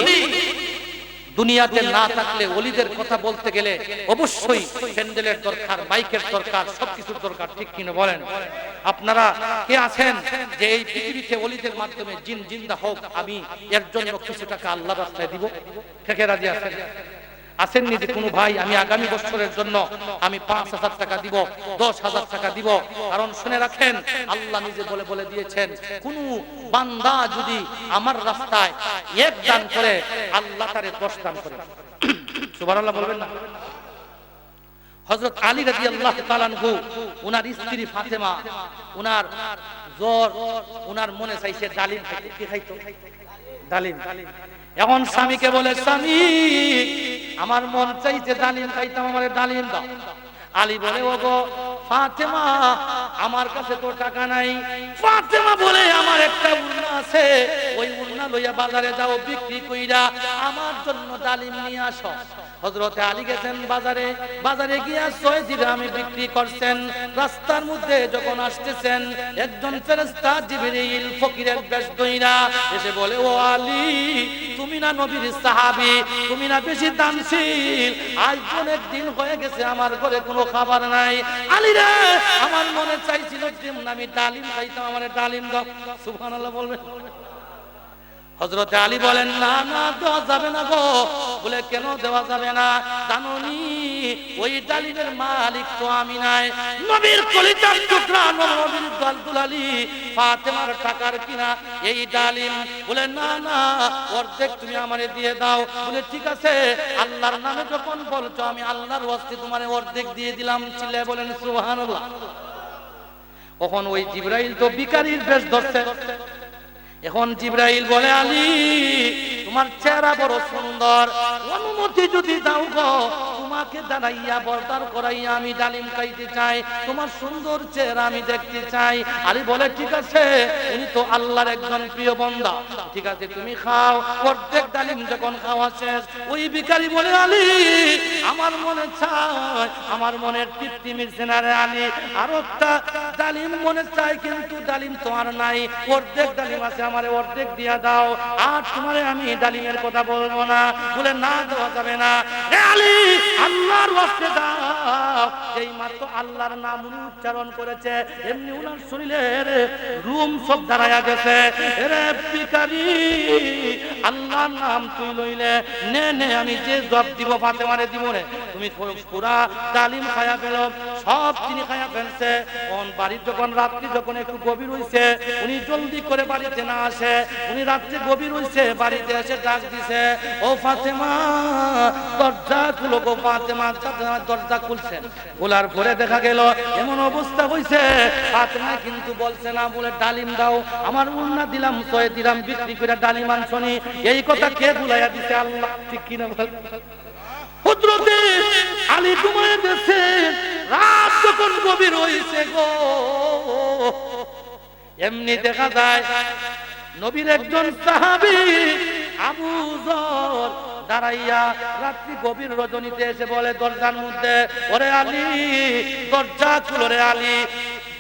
দুনিয়াতে না থাকলে ওলিদের কথা বলতে গেলে অবশ্যই প্যান্ডেলের দরকার, মাইকের দরকার, সবকিছুর দরকার, ঠিক কিনা বলেন? আপনারা কে আছেন যে এই পৃথিবীতে ওলিদের মাধ্যমে জিন জিন্দা হোক, আমি এর জন্য কিছু টাকা আল্লাহর রাস্তায় দিব? কে কে রাজি আছেন? আসেননি যে কোনো ভাই আমি আগামী বছরের জন্য আমি 5,000 টাকা দিব, 10,000 টাকা দিব? কারণ শুনে রাখেন, আল্লাহ নিজে বলে দিয়েছেন, কোন বান্দা যদি আমার রাস্তায় 1 দান করে, আল্লাহ তারে 10 দান করে। সুবহানাল্লাহ বলবেন না? হযরত আলী রাদিয়াল্লাহু তাআলা আনহু, ওনার স্ত্রী ফাতেমা, ওনার জ্বর, ওনার মনে চাইছে ডালিম খাইতে। কি খাইতো? ডালিম। এখন স্বামীকে বলে, স্বামী আমার মন চাইছে ডালিম খাইতাম, আমারে ডালিম দাও। আলী বলে, ওগো ফাতেমা আমার কাছে তো টাকা নাই। ফাতেমা বলে, আমার একটা উন্না আছে, ওই উন্না লইয়া বাজারে যাও, বিক্রি কইরা আমার জন্য ডালিম নিয়ে আসো। হযরতে আলী গেছেন বাজারে, বাজারে গিয়া 6 দিরহামে বিক্রি করছেন। রাস্তার মধ্যে যখন আসতেছেন, একজন ফেরেশতা জিবরিল ফকিরের বেশ ধইরা এসে বলে, ও আলী তুমি না নবীর সাহাবী, তুমি না বেশি দানশীল, আজ অনেক দিন হয়ে গেছে আমার ঘরে কোনো খাবার নাই। আলী রে আমার মনে চাইছিল আমি ডালিম খাইতাম, আমার ডালিম দাও। সুবহানাল্লাহ বলবেন? হযরত আলী বলেন, না না দেওয়া যাবে না গো। বলে, কেন দেওয়া যাবে না? জানোনি ওই ডালিমের মালিক তো আমি নাই, নবীর কলিজার টুকরা নবীর দুলালি ফাতেমার টাকার কিনা এই ডালিম। বলে, না না অর্ধেক তুমি আমারে দিয়ে দাও। বলে, ঠিক আছে, আল্লাহর নামে যখন বলছো আমি আল্লাহর ওয়াস্তে তোমারে অর্ধেক দিয়ে দিলাম। চিল্লায় বলেন সুবহানাল্লাহ। তখন ওই জিবরাইল তো ভিখারির বেশ ধরছে। এখন জিবরাইল বলে, আলী তোমার চেহারা বড় সুন্দর, অনুমতি যদি দাও গো, তোমাকে দাঁড়াইয়া বরদার করাইয়া আমি ডালিম খাইতে চাই, তোমার সুন্দর চেহারা আমি দেখতে চাই। আলী বলে, ঠিক আছে, উনি তো আল্লাহর একজন প্রিয় বান্দা, ঠিক আছে তুমি খাও। অর্ধেক ডালিম যখন খাওয়া শেষ, ওই ভিখারি বলে, আলী আমার মনে চায়, আমার মনের তৃপ্তি মিলছে না রে আলী, আর একটা ডালিম মনে চায়, কিন্তু ডালিম তো আর নাই, অর্ধেক ডালিম আছে, আমারে অর্ধেক দিয়া দাও, আর তোমারে আমি ডালিমের কথা বলবো না। বলে, না দেওয়া যাবে না। আলী আল্লাহর ওয়াস্তে দাও। এই মাত্র আল্লাহর নাম উনি উচ্চারণ করেছে, এমনি উনার শরীরের রুম সব দাঁড়ায়া গেছে। রে ভিখারি, আল্লাহর নাম তুই লইলে নে নে, আমি যে জব দিব ফাতেমারে দিব রে। তুমি পুরা ডালিম খায়া ফেলো। সব তিনি খায়া ফেলছে। বাড়ির যখন রাত্রি যখন একটু গভীর হইছে, উনি জলদি করে বাড়িতে না আসে, উনি রাত্রে গভীর হইছে, বাড়িতে এসে ডাক দিছে, ও ফাতেমা দরজা খুলো গো ফাতেমা। দরজা খুলছেন, খোলার পরে দেখা গেল এমন অবস্থা হইছে, ফাতেমা কিন্তু বলছে না, বলে ডালিম দাও। আমার উন্না দিলাম, সয়ে দিলাম, বিক্রি করে ডালিম আনছনি। এই কথা কে ভুলাইয়া দিছে? আল্লাহ। ঠিক কিনা বল? হযরতে আলী ঘুমায় গেছে, রাত যখন গভীর হইছে গো, এমনি দেখা যায় নবীর একজন সাহাবী আবু যর দাঁড়াইয়া রাত্রি গভীর রজনীতে এসে বলে দরজার মধ্যে, ওরে আলী দরজা খুলো রে আলী।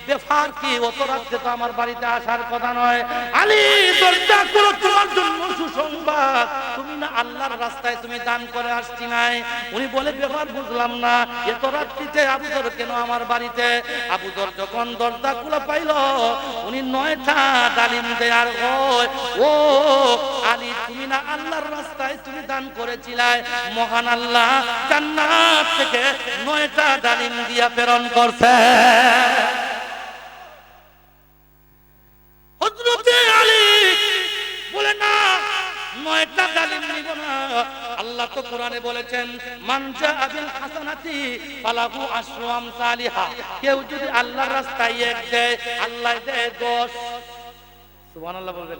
ব্যাপার কি? অত রাত্রে তো আমার বাড়িতে আসার কথা নয়। আলী দরজা খুলো, তোমার জন্য সুসংবাদ, তুমি না আল্লাহর রাস্তায় তুমি দান করে আসছি নাই। উনি বলে ব্যাপার বুঝলাম না, এত রাত্রিতে আবু যর কেন আমার বাড়িতে? আবু যর যখন দরজা খুলে পাইল, উনি 9টা ডালিম দেয়ার হয়, ও আলী তুমি না আল্লাহর রাস্তায় তুমি দান করেছিলে, মহান আল্লাহ জান্নাত থেকে 9টা ডালিম দিয়া প্রেরণ করছে। হযরতে আলী বলে না, 9টা ডালিম নিব না। আল্লাহ তো কোরআনে বলেছেন, মান জাআ বিল হাসানাতি ফালাহু আশরু আমসালিহা। কেউ যদি আল্লাহর রাস্তায় এক দেয়, আল্লাহ দেয় 10। সুবহানাল্লাহ বলবেন।